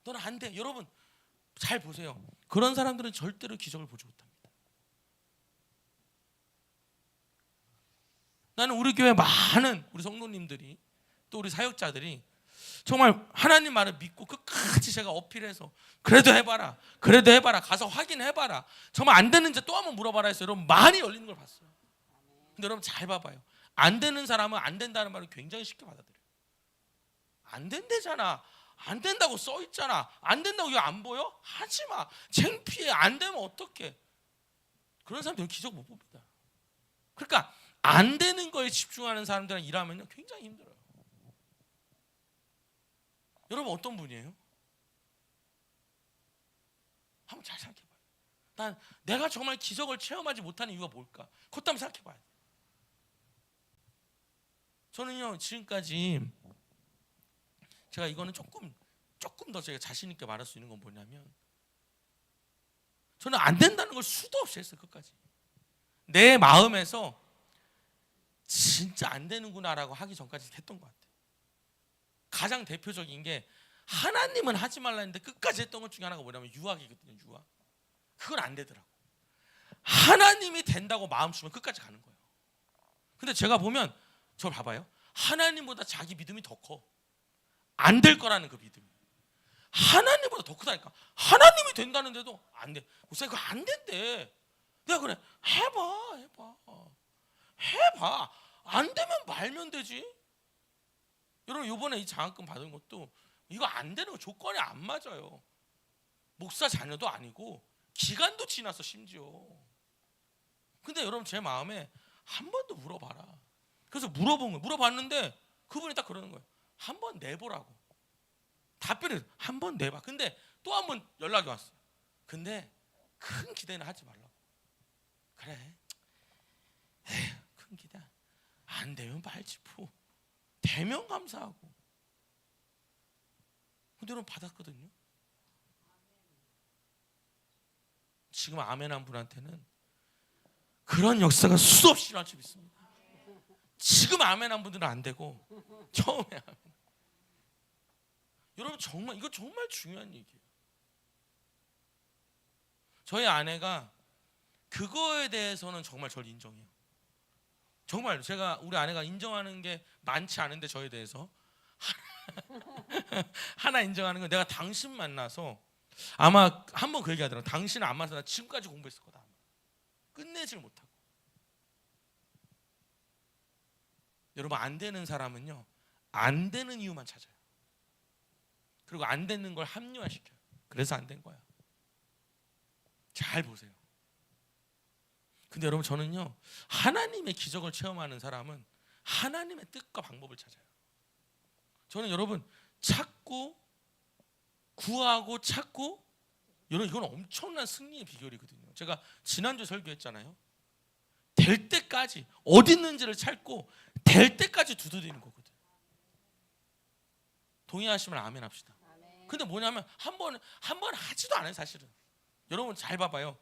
넌 안 돼. 여러분 잘 보세요. 그런 사람들은 절대로 기적을 보지 못합니다. 나는 우리 교회 많은 우리 성도님들이 또 우리 사역자들이 정말 하나님 말을 믿고 끝까지 제가 어필해서 그래도 해봐라, 그래도 해봐라, 가서 확인해봐라, 정말 안 되는지 또 한번 물어봐라 해서 여러분 많이 열리는 걸 봤어요. 근데 여러분 잘 봐봐요. 안 되는 사람은 안 된다는 말을 굉장히 쉽게 받아들여요. 안 된대잖아, 안 된다고 써 있잖아, 안 된다고 이거 안 보여? 하지마, 창피해, 안 되면 어떡해. 그런 사람들은 기적 못 봅니다. 그러니까 안 되는 거에 집중하는 사람들이랑 일하면요 굉장히 힘들어요. 여러분 어떤 분이에요? 한번 잘 생각해봐요. 난 내가 정말 기적을 체험하지 못하는 이유가 뭘까? 그것도 한번 생각해봐요. 저는요 지금까지 제가 이거는 조금 더 제가 자신 있게 말할 수 있는 건 뭐냐면, 저는 안 된다는 걸 수도 없이 했어요. 끝까지 내 마음에서 진짜 안 되는구나라고 하기 전까지 했던 것 같아요. 가장 대표적인 게 하나님은 하지 말라 했는데 끝까지 했던 것 중에 하나가 뭐냐면 유학이거든요. 유학. 그건 안 되더라고. 하나님이 된다고 마음 주면 끝까지 가는 거예요. 근데 제가 보면 저 봐봐요. 하나님보다 자기 믿음이 더 커. 안 될 거라는 그 믿음이 하나님보다 더 크다니까. 하나님이 된다는데도 안 돼. 목사님 그거 안 된대. 내가 그래 해봐. 안 되면 말면 되지. 여러분 이번에 이 장학금 받은 것도 이거 안 되는 거 조건이 안 맞아요. 목사 자녀도 아니고 기간도 지났어 심지어. 근데 여러분 제 마음에 한 번 더 물어봐라. 그래서 물어봤는데 그분이 딱 그러는 거예요. 한 번 내보라고. 답변을 한 번 내봐. 근데 또 한 번 연락이 왔어. 근데 큰 기대는 하지 말라고. 그래. 에휴, 큰 기대 안 되면 말지 뭐. 되면 감사하고. 근데 여러분 받았거든요. 지금 아멘 한 분한테는 그런 역사가 수도 없이 일어날 줄 믿습니다. 지금 아멘 한 분들은 안 되고 처음에 아멘. 여러분 정말 이거 정말 중요한 얘기예요. 저희 아내가 그거에 대해서는 정말 저를 인정해요. 정말 제가 우리 아내가 인정하는 게 많지 않은데 저에 대해서 하나 인정하는 건, 내가 당신 만나서 아마 한번 그 얘기하더라고요. 당신을 안 만나서 나 지금까지 공부했을 거다. 끝내질 못하고. 여러분 안 되는 사람은요 안 되는 이유만 찾아요. 그리고 안 되는 걸 합리화시켜요. 그래서 안 된 거야. 잘 보세요. 근데 여러분 저는요 하나님의 기적을 체험하는 사람은 하나님의 뜻과 방법을 찾아요. 저는 여러분 찾고 구하고 찾고, 여러분 이건 엄청난 승리의 비결이거든요. 제가 지난주 설교했잖아요. 될 때까지 어디 있는지를 찾고 될 때까지 두드리는 거거든. 동의하시면 아멘 합시다. 근데 뭐냐면 한 번 하지도 않아요 사실은. 여러분 잘 봐봐요.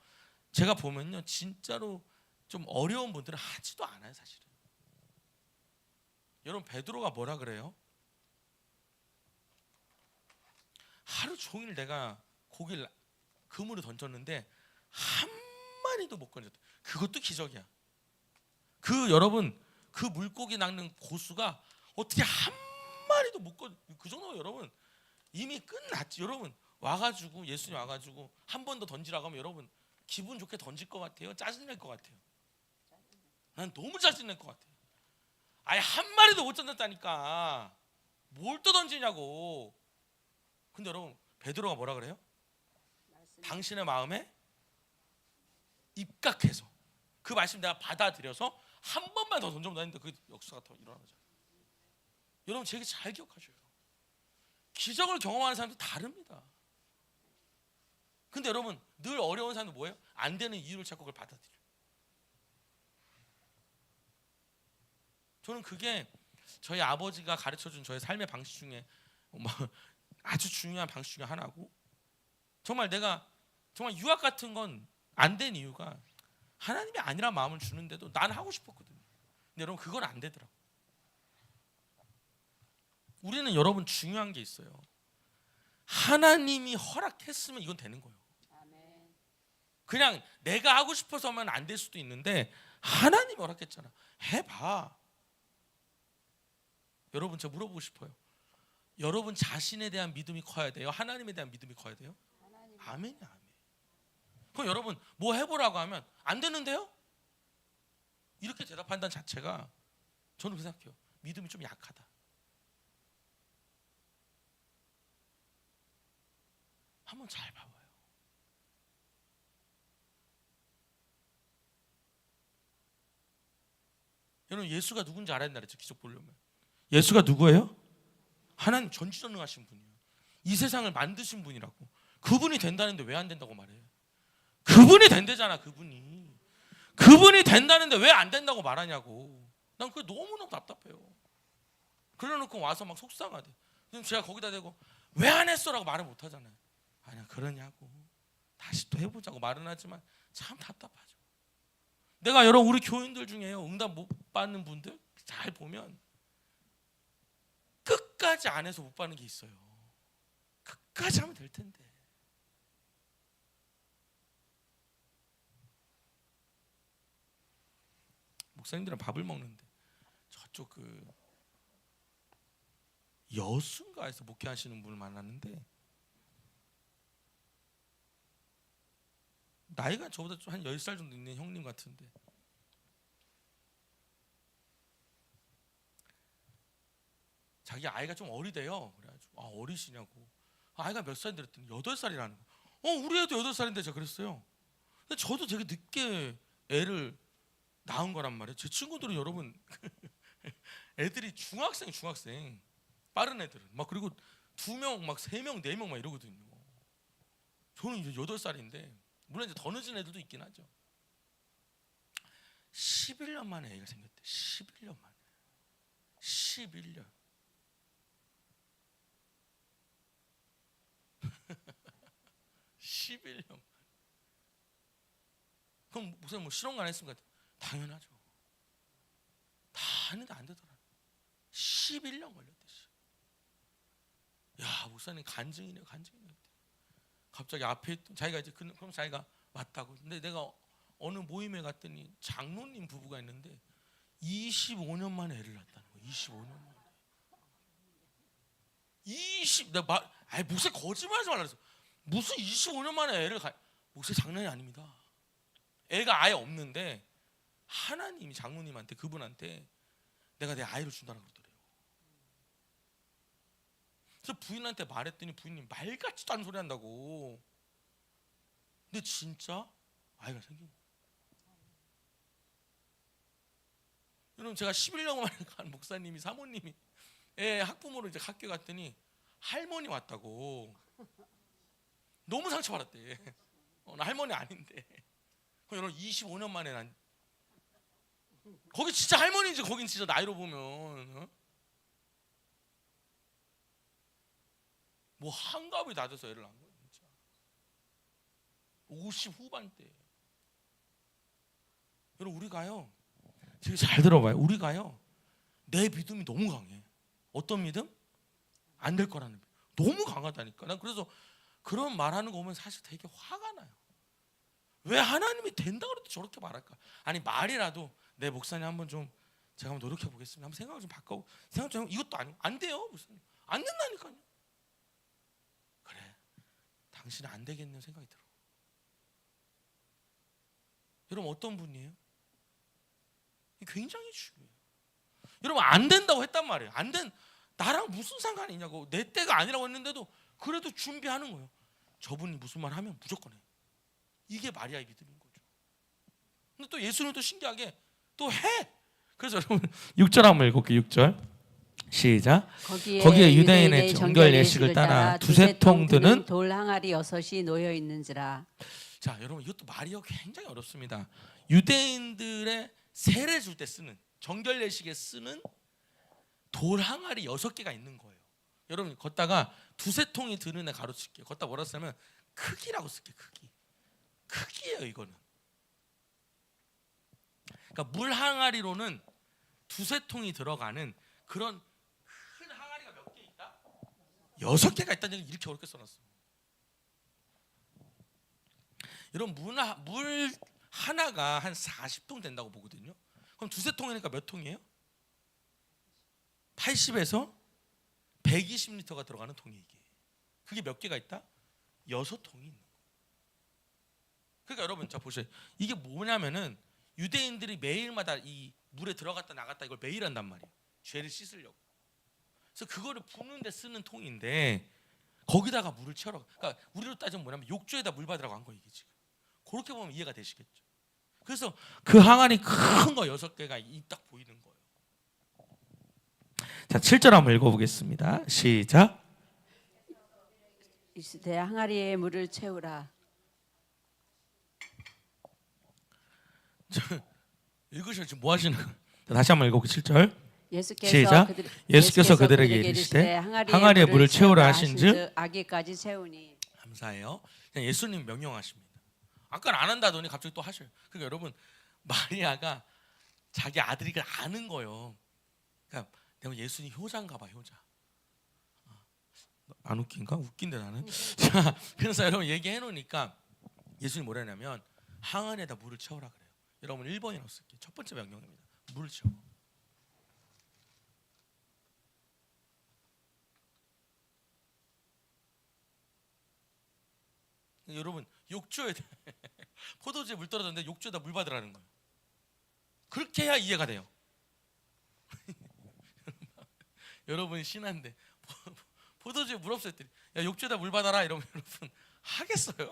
제가 보면요 진짜로 좀 어려운 분들은 하지도 않아요 사실은. 여러분 베드로가 뭐라 그래요? 하루 종일 내가 고기를 그물을 던졌는데 한 마리도 못 건졌다. 그것도 기적이야. 여러분 그 물고기 낚는 고수가 어떻게 한 마리도 못 건, 그 정도면 여러분 이미 끝났지. 여러분 와가지고 예수님 와가지고 한 번 더 던지라고 하면 여러분 기분 좋게 던질 것 같아요? 짜증낼 것 같아요? 난 너무 짜증낼 것 같아요. 아예 한 마리도 못 던졌다니까 뭘 또 던지냐고. 근데 여러분 베드로가 뭐라 그래요? 당신의 마음에 입각해서 그 말씀 내가 받아들여서 한 번만 더 던져보면 되는데 그 역사가 더 일어나죠. 여러분 제 얘기 잘 기억하셔요. 기적을 경험하는 사람도 다릅니다. 근데 여러분 늘 어려운 사람도 뭐예요? 안 되는 이유를 찾고 그걸 받아들여요. 저는 그게 저희 아버지가 가르쳐준 저의 삶의 방식 중에 아주 중요한 방식 중에 하나고, 정말 내가 정말 유학 같은 건 안 된 이유가 하나님이 아니란 마음을 주는데도 난 하고 싶었거든요. 근데 여러분 그건 안 되더라고. 우리는 여러분 중요한 게 있어요. 하나님이 허락했으면 이건 되는 거예요. 그냥 내가 하고 싶어서 하면 안 될 수도 있는데 하나님이 허락했잖아. 해봐. 여러분, 제가 물어보고 싶어요. 여러분 자신에 대한 믿음이 커야 돼요? 하나님에 대한 믿음이 커야 돼요? 아멘이 아멘. 그럼 여러분 뭐 해보라고 하면 안 되는데요? 이렇게 대답한다는 자체가 저는 그렇게 생각해요. 믿음이 좀 약하다. 한번 잘 봐봐요. 여러분 예수가 누군지 알아야 된다 그랬죠. 기적 보려면. 예수가 누구예요? 하나님 전지전능하신 분이에요. 이 세상을 만드신 분이라고. 그분이 된다는데 왜 안 된다고 말해요? 그분이 된대잖아. 그분이 된다는데 왜 안 된다고 말하냐고. 난 그게 너무너무 답답해요. 그래놓고 와서 막 속상하대. 그럼 제가 거기다 대고 왜 안 했어라고 말을 못 하잖아요. 아니야 그러냐고. 다시 또 해보자고 말은 하지만 참 답답하죠. 내가 여러분 우리 교인들 중에요, 응답 못 받는 분들 잘 보면 끝까지 안 해서 못 받는 게 있어요. 끝까지 하면 될 텐데. 목사님들은 밥을 먹는데 저쪽 그 여순가에서 목회하시는 분을 만났는데 나이가 저보다 좀 한 10살 정도 있는 형님 같은데 자기 아이가 좀 어리대요. 그래가지고 어리시냐고. 아이가 몇 살인데 그랬더니 8살이라는 거예요. 우리 애도 8살인데 제가 그랬어요. 근데 저도 되게 늦게 애를 낳은 거란 말이에요. 제 친구들은 여러분 애들이 중학생 빠른 애들은 막 그리고 2명 막 3명 4명 막 이러거든요. 저는 이제 8살인데 물론 이제 더 늦은 애들도 있긴 하죠. 11년 만에 애가 생겼대. 11년 만에. 11년. 11년 만에. 그럼 목사님 뭐 실험관 안 했습니까? 당연하죠. 다 하는데 안 되더라. 11년 걸렸대. 야 목사님 간증이네. 갑자기 앞에 있던 자기가 이제 그럼 자기가 맞다고. 근데 내가 어느 모임에 갔더니 장로님 부부가 있는데 25년 만에 애를 낳았다는 거예요. 25년 만에. 목사님 거짓말하지 말라 그랬어. 무슨 25년 만에 애를 목사님 장난이 아닙니다. 애가 아예 없는데 하나님이 장로님한테 그분한테 내가 내 아이를 준다고 그러더래요. 그래서 부인한테 말했더니 부인이 말 같지도 않은 소리 한다고. 근데 진짜 아이가 생긴 거예요. 여러분 제가 11년 만에 간 목사님이 사모님이 애 학부모로 이제 학교 갔더니 할머니 왔다고. 너무 상처받았대. 나 할머니 아닌데. 그럼 여러분 25년 만에 난 거기 진짜 할머니지. 거긴 진짜 나이로 보면 뭐 한갑이 낮아서 애를 낳은 거예요. 진짜 50 후반대. 여러분 우리가요 지금 잘 들어봐요. 우리가요 내 믿음이 너무 강해. 어떤 믿음? 안 될 거라는 믿음. 너무 강하다니까. 난 그래서 그런 말하는 거 보면 사실 되게 화가 나요. 왜 하나님이 된다 그래도 저렇게 말할까? 아니 말이라도 내 목사님 한번 좀 제가 한번 노력해 보겠습니다. 한번 생각을 좀 바꿔. 생각 좀 이것도 아니고 안 돼요. 목사님 안 된다니까요. 그래 당신은 안 되겠는 생각이 들어. 여러분 어떤 분이에요? 굉장히 중요해요. 여러분 안 된다고 했단 말이에요. 나랑 무슨 상관이 있냐고. 내 때가 아니라고 했는데도 그래도 준비하는 거예요. 저분이 무슨 말 하면 무조건 해. 이게 마리아의 믿음인 거죠. 근데 또 예수는 또 신기하게 또 해. 그래서 여러분 6절 한번 읽어볼게요. 6절 시작. 거기에 유대인의 정결 예식을 따라 두세 통 드는 돌 항아리 6이 놓여 있는지라. 자 여러분 이것도 마리아가 굉장히 어렵습니다. 유대인들의 세례 줄 때 쓰는 정결 예식에 쓰는 돌 항아리 6개가 있는 거예요. 여러분 걷다가 두세 통이 드는 애 가로칠게요. 걷다 뭐라 쓰면 크기라고 쓸게요. 크기예요 이거는. 그러니까 물 항아리로는 두세 통이 들어가는 그런 큰 항아리가 몇 개 있다? 6개가 있다는 얘기 이렇게 어렵게 써놨어. 이런 물 하나가 한 40통 된다고 보거든요. 그럼 두세 통이니까 몇 통이에요? 80에서 120리터가 들어가는 통이 이게. 그게 몇 개가 있다? 6통이 있는 거예요. 그러니까 여러분 자 보세요. 이게 뭐냐면은 유대인들이 매일마다 이 물에 들어갔다 나갔다 이걸 매일 한단 말이에요. 죄를 씻으려고. 그래서 그거를 붓는 데 쓰는 통인데 거기다가 물을 채우라고. 그러니까 우리로 따지면 뭐냐면 욕조에다 물 받으라고 한 거예요 이게 지금. 그렇게 보면 이해가 되시겠죠. 그래서 그 항아리 큰 거 6개가 딱 보이는 거예요. 자, 7절 한번 읽어보겠습니다. 시작. 이르시되 항아리에 물을 채우라. 읽으셔 지금 뭐 하시는 거예요? 다시 한번 읽어보고 7절. 예수께서 예수께서 그들에게 이르시되 항아리에 물을 채우라 하신즉 아기까지 채우니. 감사해요. 그냥 예수님 명령하십니다. 아까는 안 한다더니 갑자기 또 하셔요. 그러니까 여러분 마리아가 자기 아들이 아는 거예요. 그러니까 내가 예수님 효자인가 봐 효자. 안 웃긴가? 웃긴데 나는. 자, 그래서 여러분 얘기해 놓으니까 예수님 뭐라 하냐면 항아리에다 물을 채우라 그래요. 여러분 1번이라고 쓸게요. 첫 번째 명령입니다. 물을 채워. 여러분 욕조에 포도주에 물 떨어졌는데 욕조에다 물 받으라는 거예요. 그렇게 해야 이해가 돼요. 여러분이 신한데 포도주에 물 없었더니 야 욕조에다 물 받아라 이러면 여러분 하겠어요?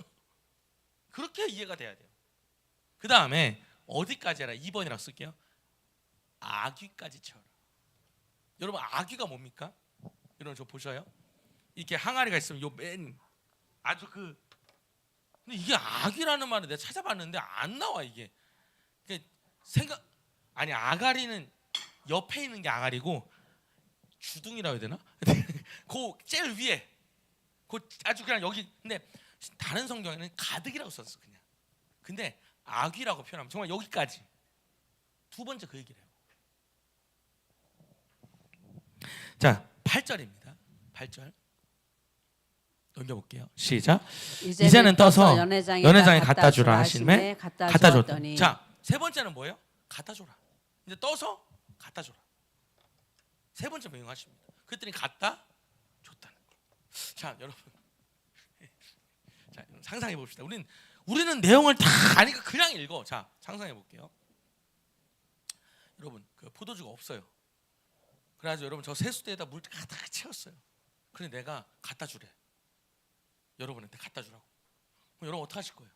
그렇게 이해가 돼야 돼요. 그 다음에 어디까지 해라? 2번이라고 쓸게요. 아귀까지 채워라. 여러분 아귀가 뭡니까? 여러분 저 보셔요. 이렇게 항아리가 있으면 요 맨 아주 그 근데 이게 아귀라는 말을 내가 찾아봤는데 안 나와 이게. 생각 아니 아가리는 옆에 있는 게 아가리고 주둥이라고 해야 되나? 그 제일 위에 그 아주 그냥 여기 근데 다른 성경에는 가득이라고 썼어 그냥. 근데 아귀라고 표현하면 정말 여기까지. 두 번째 그 얘기를 해요. 자 8절입니다. 8절 넘겨볼게요. 시작. 이제는 떠서 연회장에 갖다 주라 하시매 갖다 줬더니. 자, 세 번째는 뭐예요? 갖다 줘라. 이제 떠서 갖다 줘라. 세 번째 명령하십니다. 그랬더니 갖다 줬다는 거예요. 자, 여러분. 자, 상상해 봅시다. 우리는 내용을 다 아니까 그냥 읽어. 자, 상상해 볼게요. 여러분, 그 포도주가 없어요. 그래가지고 여러분 저 세수대에다 물 가득 채웠어요. 그런데 내가 갖다 주래. 여러분한테 갖다 주라고. 그럼 여러분 어떻게 하실 거예요?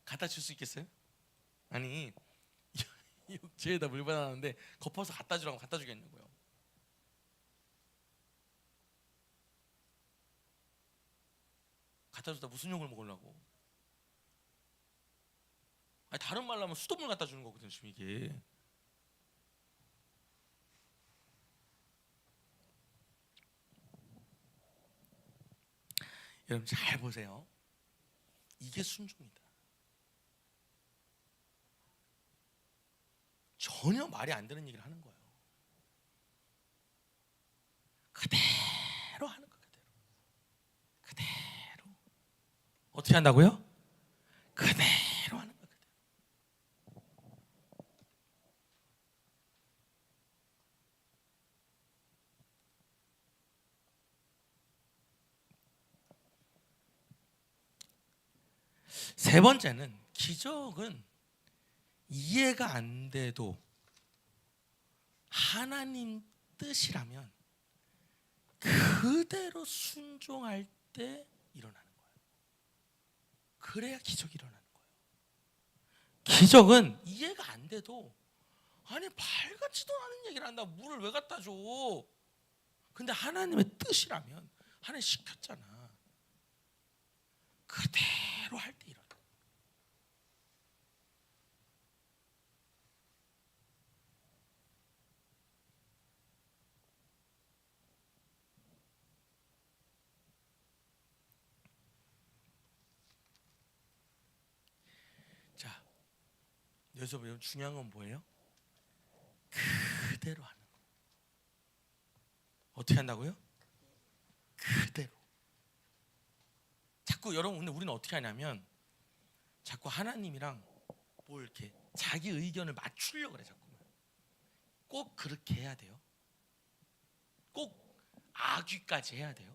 갖다 줄 수 있겠어요? 아니 욕조에다 물 받았는데 덮어서 갖다 주라고 갖다 주겠냐고요. 갖다 주다 무슨 욕을 먹으려고? 아니 다른 말로 하면 수돗물 갖다 주는 거거든요 지금 이게. 여러분 잘 보세요. 이게 순종이다. 전혀 말이 안 되는 얘기를 하는 거예요. 그대로 하는 거 그대로. 어떻게 한다고요? 그대로 하는 거 그대로. 세 번째는 기적은 이해가 안 돼도 하나님 뜻이라면 그대로 순종할 때 일어나는 거예요. 그래야 기적이 일어나는 거예요. 기적은 이해가 안 돼도 아니 발같지도 않은 얘기를 한다. 물을 왜 갖다 줘? 근데 하나님의 뜻이라면 하나님 시켰잖아. 그대로 할 때 일어나. 자, 여기서 중요한 건 뭐예요? 그대로 하는 거예요. 어떻게 한다고요? 그대로. 자꾸 여러분, 근데 우리는 어떻게 하냐면 자꾸 하나님이랑 뭘 이렇게 자기 의견을 맞추려고 그래. 자꾸만. 꼭 그렇게 해야 돼요? 꼭 아귀까지 해야 돼요?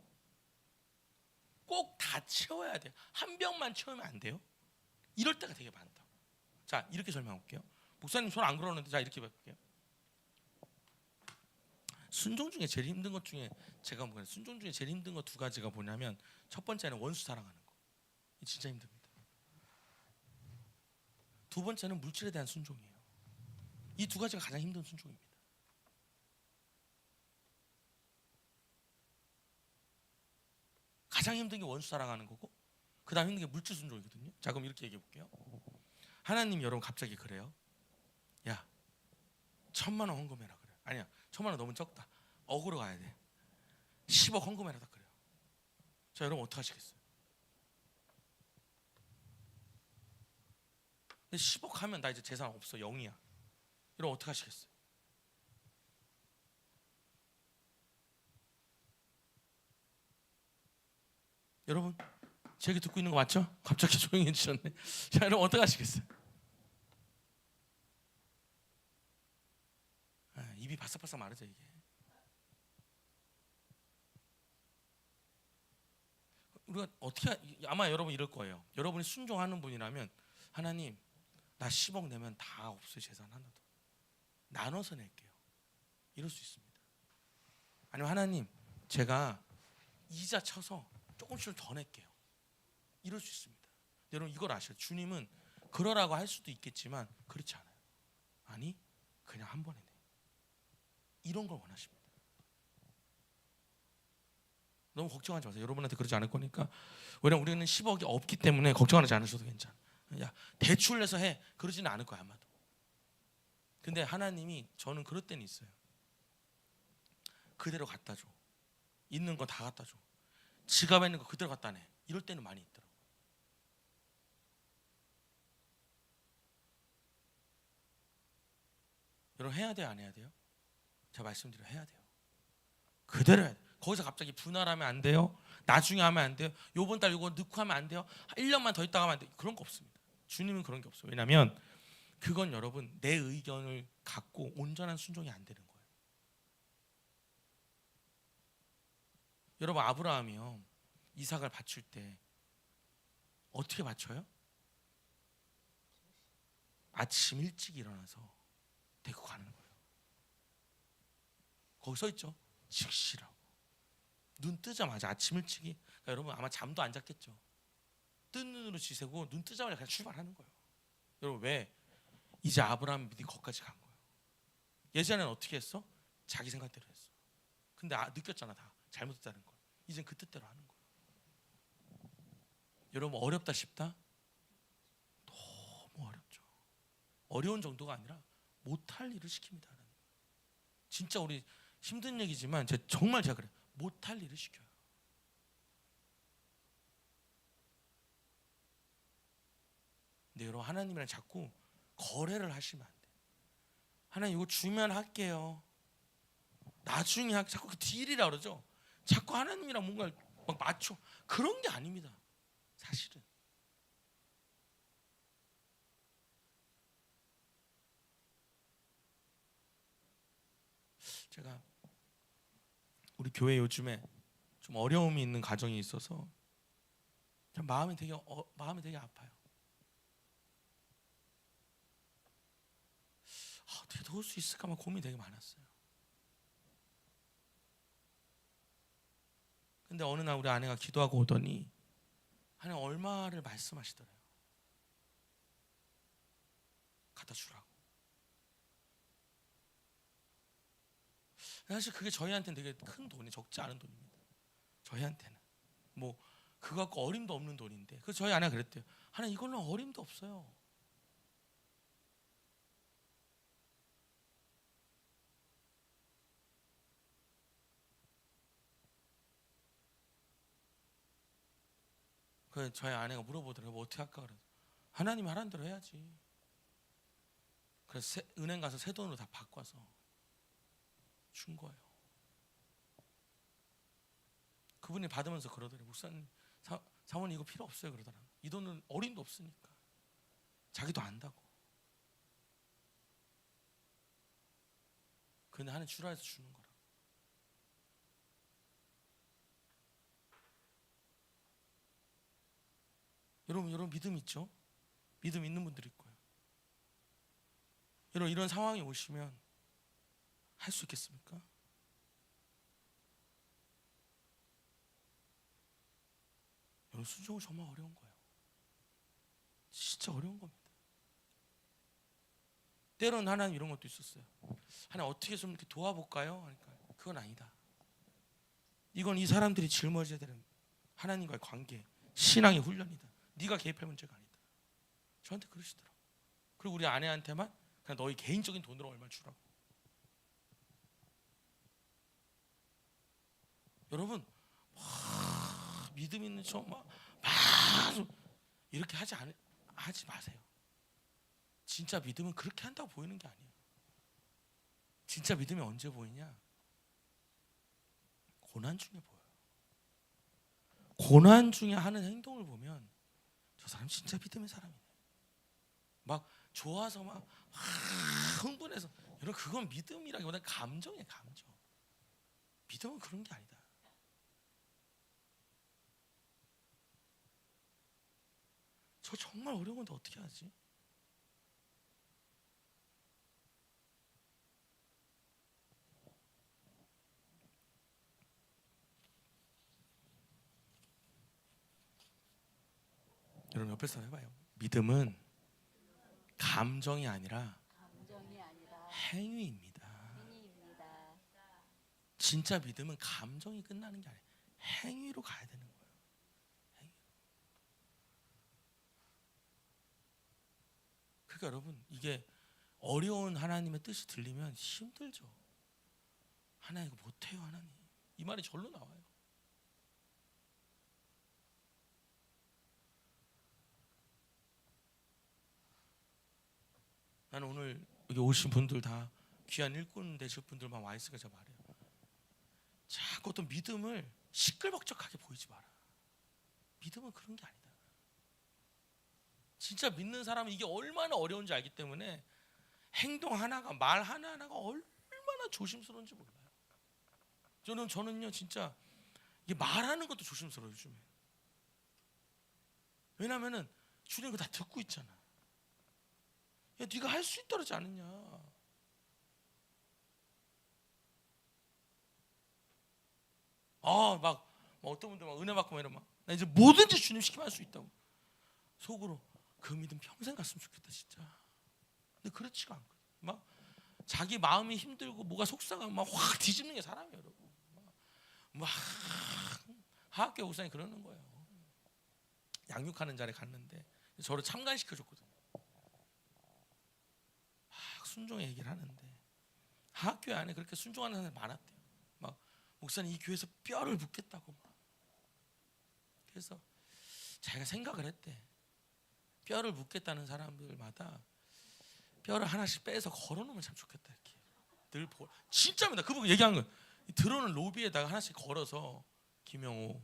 꼭 다 채워야 돼요? 한 병만 채우면 안 돼요? 이럴 때가 되게 많다. 자, 이렇게 설명해 볼게요. 목사님 손 안 그러는데, 자, 이렇게 볼게요. 순종 중에 제일 힘든 것 중에 제가 보기에는 순종 중에 제일 힘든 거 두 가지가 뭐냐면, 첫 번째는 원수 사랑하는 거. 이 진짜 힘듭니다. 두 번째는 물질에 대한 순종이에요. 이 두 가지가 가장 힘든 순종입니다. 가장 힘든 게 원수 사랑하는 거고, 그 다음 힘든 게 물질 순종이거든요. 자, 그럼 이렇게 얘기해 볼게요. 하나님 여러분 갑자기 그래요. 야, 1,000만 원 헌금해라 그래. 아니야, 1,000만 원 너무 적다. 억으로 가야 돼. 10억 헌금해라 그래요. 자, 여러분 어떻게 하시겠어요? 근데 10억 하면 나 이제 재산 없어, 0이야. 여러분 어떻게 하시겠어요? 여러분 제 얘기 듣고 있는 거 맞죠? 갑자기 조용해지셨네. 자, 여러분 어떻게 하시겠어요? 입이 바싹바싹 마르죠 이게. 우리가 어떻게 아마 여러분 이럴 거예요. 여러분이 순종하는 분이라면 하나님 나 10억 내면 다 없어요. 재산 하나도. 나눠서 낼게요. 이럴 수 있습니다. 아니면 하나님 제가 이자 쳐서 조금씩 더 낼게요. 이럴 수 있습니다. 여러분 이걸 아셔요. 주님은 그러라고 할 수도 있겠지만 그렇지 않아요. 아니 그냥 한 번에 내. 이런 걸 원하십니다. 너무 걱정하지 마세요. 여러분한테 그러지 않을 거니까. 왜냐면 우리는 10억이 없기 때문에 걱정하지 않으셔도 괜찮아. 야 대출 내서 해. 그러지는 않을 거야 아마도. 근데 하나님이 저는 그럴 때는 있어요. 그대로 갖다 줘. 있는 거 다 갖다 줘. 지갑에 있는 거 그대로 갖다 내. 이럴 때는 많이 있더라고. 여러분 해야 돼요 안 해야 돼요? 제가 말씀드려 해야 돼요. 그대로 해야 돼요. 거기서 갑자기 분할하면 안 돼요. 나중에 하면 안 돼요. 요번 달 요거 넣고 하면 안 돼요. 1년만 더 있다가 하면 안 돼요. 그런 거 없습니다. 주님은 그런 게 없어요. 왜냐하면 그건 여러분 내 의견을 갖고 온전한 순종이 안 되는 거예요. 여러분 아브라함이요 이삭을 바칠 때 어떻게 바쳐요? 아침 일찍 일어나서 데리고 가는 거예요. 거기 써 있죠. 즉시라고. 눈 뜨자마자 아침 일찍이 그러니까 여러분 아마 잠도 안 잤겠죠. 뜬 눈으로 지새고 눈 뜨자마자 그냥 출발하는 거예요. 여러분 왜? 이제 아브라함 믿이 거기까지 간 거예요. 예전에는 어떻게 했어? 자기 생각대로 했어. 근데 느꼈잖아 다 잘못했다는 걸. 이젠 그 뜻대로 하는 거예요. 여러분 어렵다 싶다? 너무 어렵죠. 어려운 정도가 아니라 못할 일을 시킵니다. 진짜 우리 힘든 얘기지만 정말 제가 그래요. 못할 일을 시켜요. 근데 여러분 하나님이랑 자꾸 거래를 하시면 안 돼요. 하나님 이거 주면 할게요. 나중에 자꾸 그 딜이라 그러죠. 자꾸 하나님이랑 뭔가 막 맞춰. 그런 게 아닙니다. 사실은. 제가 우리 교회 요즘에 좀 어려움이 있는 가정이 있어서 마음이 되게 아파요. 어떻게 도울 수 있을까만 고민이 되게 많았어요. 근데 어느 날 우리 아내가 기도하고 오더니 하나님 얼마를 말씀하시더래요. 갖다 주라고. 사실 그게 저희한테는 되게 큰 돈이 적지 않은 돈입니다. 저희한테는 뭐 그거 갖고 어림도 없는 돈인데 그래서 저희 아내가 그랬대요. 하나님 이걸로 어림도 없어요. 그 저희 아내가 물어보더라고요. 뭐 어떻게 할까 그래서 하나님이 하라는 대로 해야지. 그래서 은행 가서 새 돈으로 다 바꿔서 준 거예요. 그분이 받으면서 그러더래. 목사님, 사모님 이거 필요 없어요 그러더라. 이 돈은 어린도 없으니까. 자기도 안다고. 근데 하나님 출하해서 주는 거라. 여러분 믿음 있죠? 믿음 있는 분들 있고요. 여러분 이런 상황이 오시면 할 수 있겠습니까? 여러분 순종은 정말 어려운 거예요. 진짜 어려운 겁니다. 때로는 하나님 이런 것도 있었어요. 하나님 어떻게 좀 이렇게 도와볼까요? 그러니까 그건 아니다. 이건 이 사람들이 짊어져야 되는 하나님과의 관계, 신앙의 훈련이다. 네가 개입할 문제가 아니다. 저한테 그러시더라고. 그리고 우리 아내한테만 그냥 너희 개인적인 돈으로 얼마 주라고. 여러분 믿음 있는 척막 이렇게 하지 마세요. 진짜 믿음은 그렇게 한다고 보이는 게 아니에요. 진짜 믿음이 언제 보이냐? 고난 중에 보여요. 고난 중에 하는 행동을 보면 저 사람 진짜 믿음의 사람이네. 막 좋아서 막 흥분해서, 여러분 그건 믿음이라기보다 감정이에요. 감정. 믿음은 그런 게 아니다. 저 정말 어려운 건데 어떻게 하지? 여러분 옆에 사람 해봐요. 믿음은 감정이 아니라 행위입니다. 진짜 믿음은 감정이 끝나는 게 아니에요. 행위로 가야 되는 거예요. 행위. 그러니까 여러분 이게 어려운 하나님의 뜻이 들리면 힘들죠. 하나님 이거 못해요 하나님. 이 말이 절로 나와요. 나는 오늘 여기 오신 분들 다 귀한 일꾼 되실 분들만 와 있으니까 제가 말해요. 자꾸 어떤 믿음을 시끌벅적하게 보이지 마라. 믿음은 그런 게 아니다. 진짜 믿는 사람은 이게 얼마나 어려운지 알기 때문에 행동 하나가, 말 하나하나가 얼마나 조심스러운지 몰라요. 저는요 진짜 이게 말하는 것도 조심스러워요 요즘에. 왜냐면은 주님 그거 다 듣고 있잖아. 야 네가 할 수 있다 그러지 않느냐. 막 어떤 분들 막 은혜 받고 이러면 나 이제 뭐든지 주님 시키면 할 수 있다고. 속으로 그 믿음 평생 갔으면 좋겠다 진짜. 근데 그렇지가 않거든. 막 자기 마음이 힘들고 뭐가 속상하면 막 확 뒤집는 게 사람이에요 여러분. 막 하학교 목사님 그러는 거예요. 양육하는 자리에 갔는데 저를 참관시켜줬거든요. 순종의 얘기를 하는데 학교 안에 그렇게 순종하는 사람이 많았대요. 막 목사님 이 교회에서 뼈를 묻겠다고 막. 그래서 자기가 생각을 했대. 뼈를 묻겠다는 사람들마다 뼈를 하나씩 빼서 걸어놓으면 참 좋겠다 이렇게. 늘 진짜입니다. 그분 얘기한 거예요. 들어오는 로비에다가 하나씩 걸어서 김영호,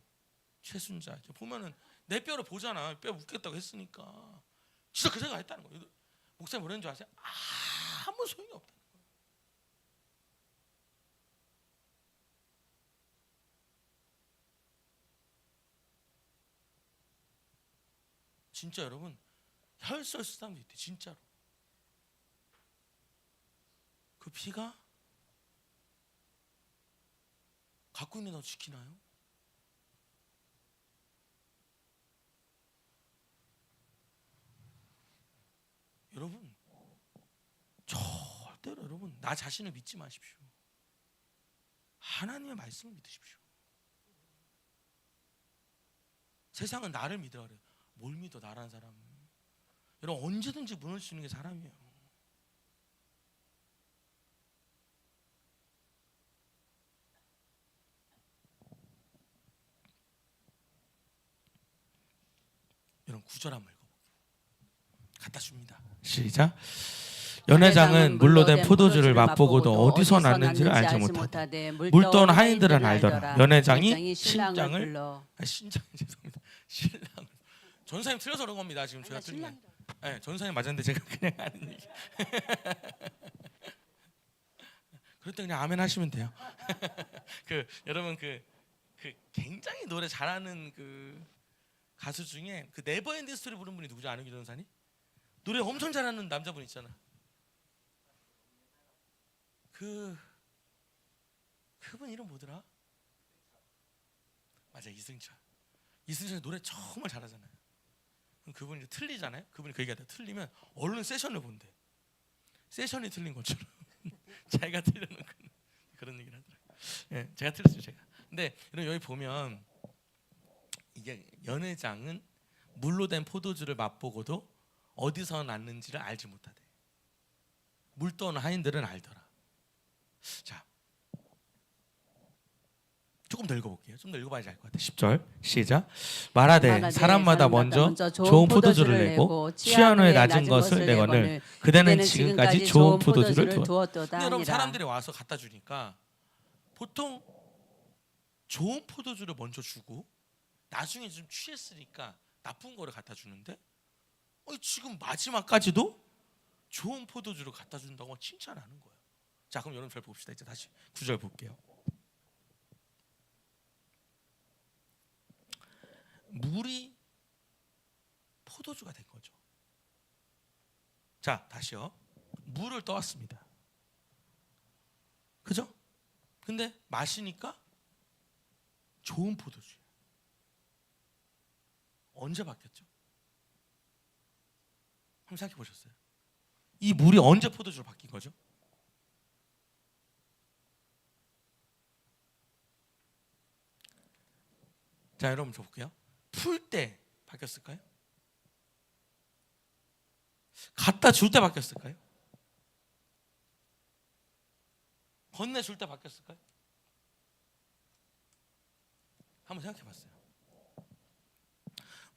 최순자 이렇게 보면은 내 뼈를 보잖아. 뼈 묻겠다고 했으니까 진짜 그 생각 했다는 거예요. 목사님 뭐라는 줄 아세요? 아무 소용이 없다는 거예요. 진짜 여러분 혈설 수담도 있대 진짜로. 그 피가 갖고 있는 너 지키나요? 여러분 절대로 여러분 나 자신을 믿지 마십시오. 하나님의 말씀을 믿으십시오. 세상은 나를 믿으라 그래요. 뭘 믿어 나라는 사람. 여러분 언제든지 무너질 수 있는 게 사람이에요. 여러분 9절 한번 읽어볼게요. 갖다 줍니다. 시작. 연회장은 물로 된 포도주를 맛보고도 어디서 났는지를 알지 못하되 물떠온 하인들은 알더라. 연회장이 신장을 죄송합니다. 신랑을 전사님 틀려서 그런 겁니다. 지금 제가 틀린 거. 네, 전사님 맞았는데 제가 그냥 하는 얘기. 그럴 때 그냥 아멘 하시면 돼요. 여러분 굉장히 노래 잘하는 가수 중에 네버엔딩 스토리 부른 분이 누구죠? 안우기 전사님? 노래 엄청 잘하는 남자분 있잖아. 그분 이름 뭐더라? 맞아, 이승철. 이승철 노래 정말 잘하잖아요. 그분이 이제 틀리잖아요. 그분이 그 얘기하다 틀리면 얼른 세션을 본대. 세션이 틀린 것처럼 자기가 틀려놓고 그런 얘기를 하더라고요. 예, 제가 틀렸어요, 제가. 근데 여기 보면 이게 연회장은 물로 된 포도주를 맛보고도 어디서 났는지를 알지 못하대. 물떠온 하인들은 알더라. 자, 조금 더 읽어볼게요. 좀 더 읽어봐야지 알 것 같아. 10절 시작. 말하되 사람마다 먼저 좋은 포도주를 내고 취한 후에 낮은 것을 내거늘 그대는 지금까지 좋은 포도주를 두었도다. 근데 여러분 사람들이 와서 갖다 주니까 보통 좋은 포도주를 먼저 주고 나중에 좀 취했으니까 나쁜 거를 갖다 주는데 지금 마지막까지도 좋은 포도주를 갖다 준다고 칭찬하는 거예요. 자, 그럼 여러분 잘 봅시다. 이제 다시 9절 볼게요. 물이 포도주가 된 거죠. 자, 다시요. 물을 떠왔습니다. 그죠? 근데 마시니까 좋은 포도주예요. 언제 바뀌었죠? 한번 생각해 보셨어요? 이 물이 언제 포도주로 바뀐 거죠? 자, 여러분 저 볼게요. 풀 때 바뀌었을까요? 갖다 줄 때 바뀌었을까요? 건네줄 때 바뀌었을까요? 한번 생각해 봤어요.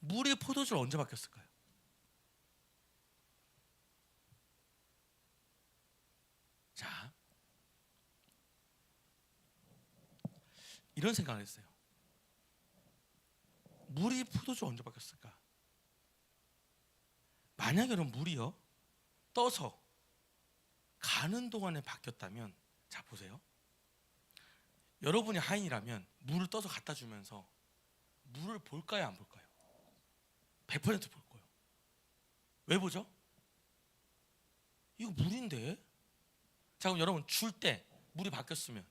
물이 포도주로 언제 바뀌었을까요? 자, 이런 생각을 했어요. 물이 포도주로 언제 바뀌었을까? 만약에 그럼 물이요 떠서 가는 동안에 바뀌었다면, 자 보세요. 여러분이 하인이라면 물을 떠서 갖다 주면서 물을 볼까요, 안 볼까요? 100% 볼 거예요. 왜 보죠? 이거 물인데. 자, 그럼 여러분 줄 때 물이 바뀌었으면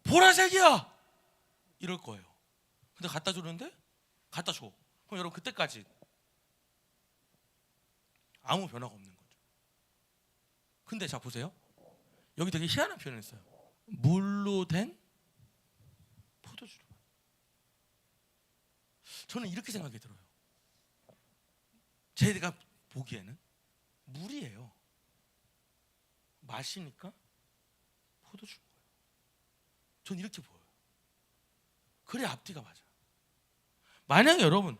보라색이야 이럴 거예요. 근데 갖다 주는데 갖다 줘. 그럼 여러분 그때까지 아무 변화가 없는 거죠. 근데 자 보세요. 여기 되게 희한한 표현을 했어요. 물로 된 포도주로. 저는 이렇게 생각이 들어요. 제가 보기에는 물이에요. 마시니까 포도주인 거예요. 전 이렇게 보여요. 그래 앞뒤가 맞아요. 만약에 여러분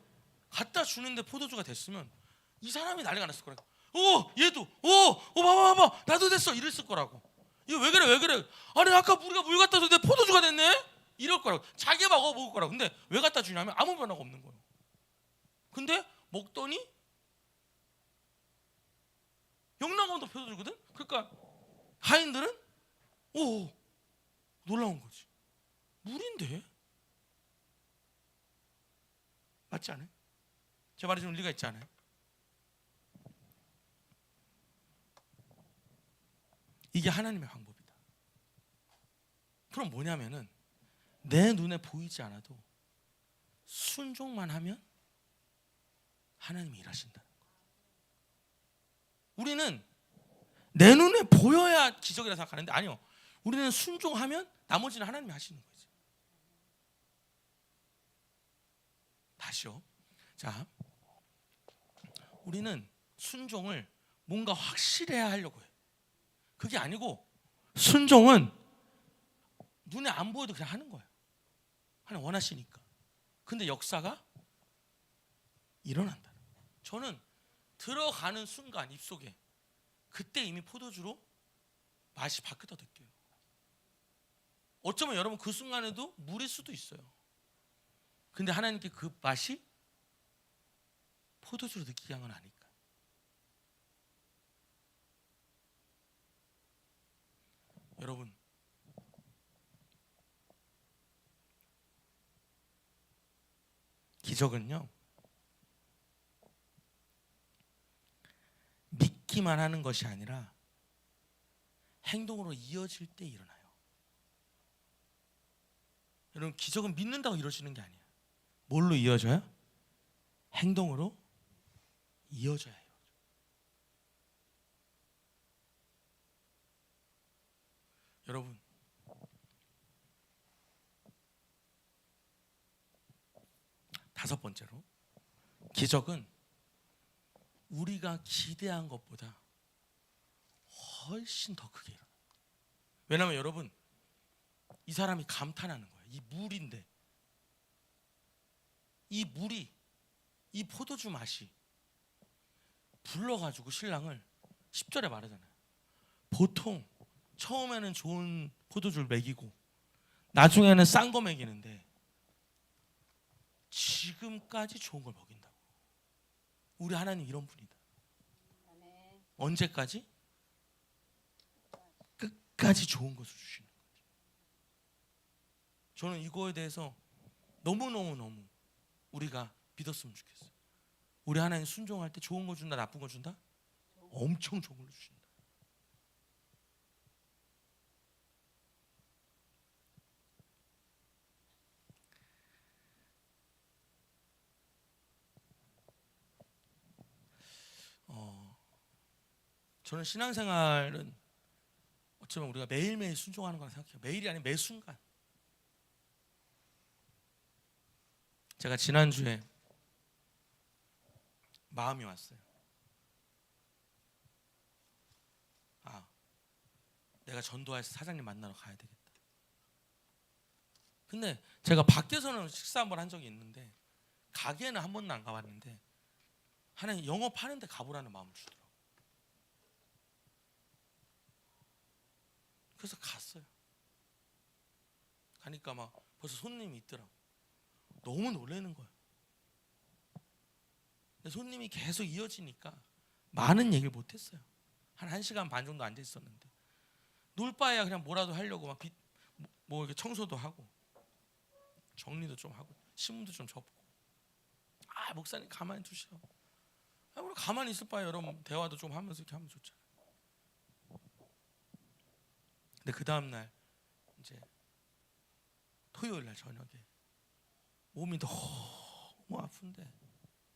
갖다 주는데 포도주가 됐으면 이 사람이 난리가 났을 거라고. 얘도 봐봐 나도 됐어 이랬을 거라고. 이거 왜 그래? 아니 아까 우리가 물 갖다 줬는데 포도주가 됐네? 이럴 거라고. 자기가 먹을 거라고. 근데 왜 갖다 주냐면 아무 변화가 없는 거예요. 근데 먹더니 영락원도 포도주거든. 그러니까 하인들은 놀라운 거지. 물인데? 맞지 않아요? 제 말이 좀 일리가 있지 않아요? 이게 하나님의 방법이다. 그럼 뭐냐면은 내 눈에 보이지 않아도 순종만 하면 하나님이 일하신다는 거예요. 우리는 내 눈에 보여야 기적이라 생각하는데 아니요. 우리는 순종하면 나머지는 하나님이 하시는 거죠. 다시요. 자, 우리는 순종을 뭔가 확실해야 하려고 해요. 그게 아니고 순종은 눈에 안 보여도 그냥 하는 거예요. 하나님 원하시니까. 근데 역사가 일어난다. 저는 들어가는 순간 입속에 그때 이미 포도주로 맛이 바뀌었다 느껴요. 어쩌면 여러분 그 순간에도 물일 수도 있어요. 근데 하나님께 그 맛이 포도주로 느끼게 한 건 아닐까. 여러분, 기적은요 믿기만 하는 것이 아니라 행동으로 이어질 때 일어나요. 여러분, 기적은 믿는다고 이루어지는 게 아니에요. 뭘로 이어져요? 행동으로 이어져야 해요. 여러분, 다섯 번째로, 기적은 우리가 기대한 것보다 훨씬 더 크게 일어나요. 왜냐하면 여러분, 이 사람이 감탄하는 거예요. 이 물인데, 이 물이, 이 포도주 맛이 불러가지고 신랑을 10절에 말하잖아요. 보통 처음에는 좋은 포도주를 먹이고 나중에는 싼 거 먹이는데 지금까지 좋은 걸 먹인다고. 우리 하나님 이런 분이다. 언제까지? 끝까지 좋은 것을 주시는 거죠. 저는 이거에 대해서 너무 우리가 믿었으면 좋겠어요. 우리 하나님 순종할 때 좋은 거 준다, 나쁜 거 준다? 엄청 좋은 걸 주신다. 저는 신앙생활은 어쩌면 우리가 매일매일 순종하는 거라 생각해요. 매일이 아니라 매 순간. 제가 지난주에 마음이 왔어요. 내가 전도해서 사장님 만나러 가야 되겠다. 근데 제가 밖에서는 식사 한번 한 적이 있는데 가게는 한 번도 안 가봤는데 하나님 영업하는데 가보라는 마음을 주더라고요. 그래서 갔어요. 가니까 막 벌써 손님이 있더라고. 너무 놀라는 거예요. 근데 손님이 계속 이어지니까 많은 얘기를 못했어요. 한 1시간 반 정도 앉아 있었는데 놀 바에야 그냥 뭐라도 하려고 막 뭐 이렇게 청소도 하고 정리도 좀 하고 신문도 좀 접고. 목사님 가만히 두시오. 우리 가만히 있을 바에 여러분 대화도 좀 하면서 이렇게 하면 좋잖아요. 근데 그 다음 날 이제 토요일 날 저녁에 몸이 너무 아픈데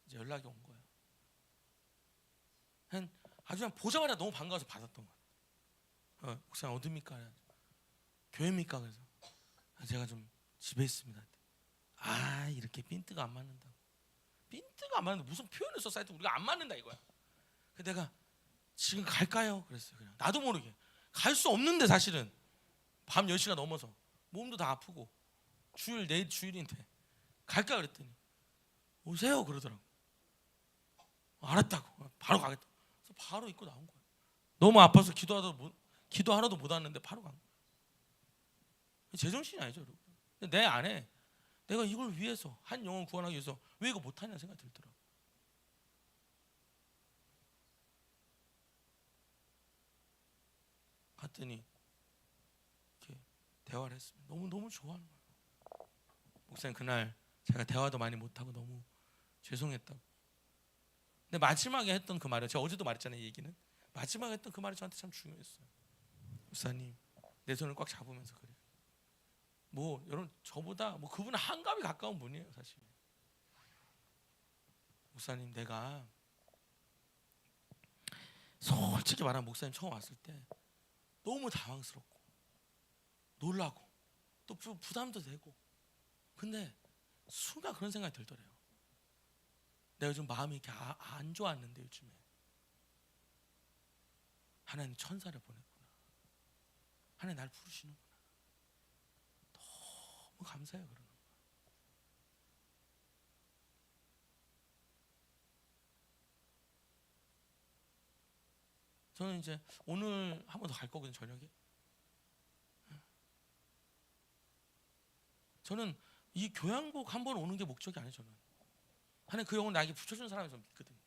이제 연락이 온 거예요. 아주 그냥 보자마자 너무 반가워서 받았던 거예요. 목사님 어디입니까? 교회입니까? 그래서 제가 좀 집에 있습니다. 이렇게 핀트가 안 맞는다. 핀트가 안 맞는데 무슨 표현을 써 사이트 우리가 안 맞는다 이거야. 그래서 내가 지금 갈까요? 그랬어요. 그냥 나도 모르게 갈 수 없는데 사실은 밤 10시가 넘어서 몸도 다 아프고 내일 주일인데 갈까 그랬더니 오세요 그러더라고. 알았다고. 바로 가겠다. 그래서 바로 입고 나온 거예요. 너무 아파서 기도하러도 못 왔는데 바로 간 거예요. 제정신이 아니죠, 여러분. 근데 내 안에 내가 이걸 위해서 한 영혼 구원하기 위해서 왜 이거 못하냐 생각이 들더라고. 갔더니 이렇게 대화를 했습니다. 너무 좋아하는 거예요. 목사님 그날 제가 대화도 많이 못하고 너무 죄송했다고. 근데 마지막에 했던 그 말이요. 제가 어제도 말했잖아요. 이 얘기는 마지막에 했던 그 말이 저한테 참 중요했어요. 목사님 내 손을 꽉 잡으면서 그래요. 여러분 저보다 그분은 한갑이 가까운 분이에요 사실. 목사님 내가 솔직히 말하면 목사님 처음 왔을 때 너무 당황스럽고 놀라고 또 부담도 되고 근데 순간 그런 생각이 들더래요. 내가 요즘 마음이 이렇게 안 좋았는데 요즘에 하나님 천사를 보냈구나. 하나님 날 부르시는구나. 너무 감사해요. 그러는 거야. 저는 이제 오늘 한 번 더 갈 거거든요, 저녁에. 저는 이 교양국 한 번 오는 게 목적이 아니에요. 저는 하나님 그 영혼 나에게 붙여준 사람이 저는 믿거든요.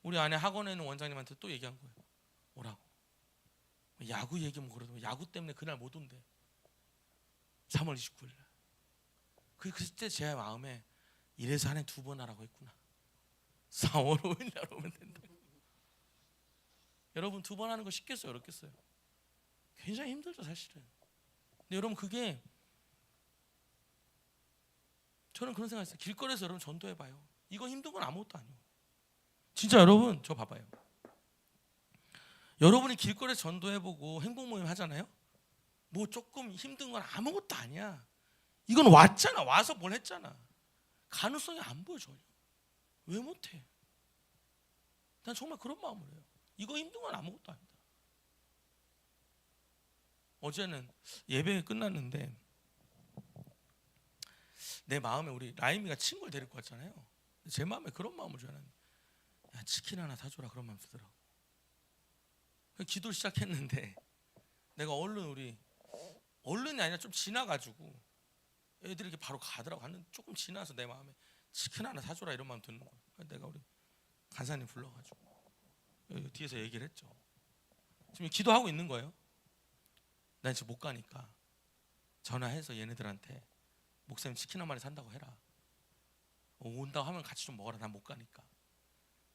우리 안에 학원에 있는 원장님한테 또 얘기한 거예요. 오라고. 야구 얘기면 그러더니 야구 때문에 그날 못 온대. 3월 29일 날. 그때 제 마음에 이래서 한 해 2번 하라고 했구나. 4월 5일 날 오면 된다. 여러분 2번 하는 거 쉽겠어요? 어렵겠어요? 굉장히 힘들죠 사실은. 근데 여러분 그게 저는 그런 생각했어요. 길거리에서 여러분 전도해봐요. 이거 힘든 건 아무것도 아니에요. 진짜 여러분 저 봐봐요. 여러분이 길거리에서 전도해보고 행복모임 하잖아요. 뭐 조금 힘든 건 아무것도 아니야. 이건 왔잖아. 와서 뭘 했잖아. 가능성이 안 보여줘요. 왜 못해? 난 정말 그런 마음을 해요. 이거 힘든 건 아무것도 아니다. 어제는 예배 끝났는데 내 마음에 우리 라임이가 친구를 데리고 왔잖아요. 제 마음에 그런 마음을 줘야 하는. 야 치킨 하나 사줘라 그런 마음 들더라고. 기도를 시작했는데 내가 얼른이 아니라 좀 지나가지고 애들이 이렇게 바로 가더라고. 하는 조금 지나서 내 마음에 치킨 하나 사줘라 이런 마음 드는 거야. 내가 우리 간사님 불러가지고 뒤에서 얘기를 했죠. 지금 기도하고 있는 거예요. 난 지금 못 가니까 전화해서 얘네들한테 목사님 치킨 한 마리 산다고 해라. 온다고 하면 같이 좀 먹어라. 난 못 가니까.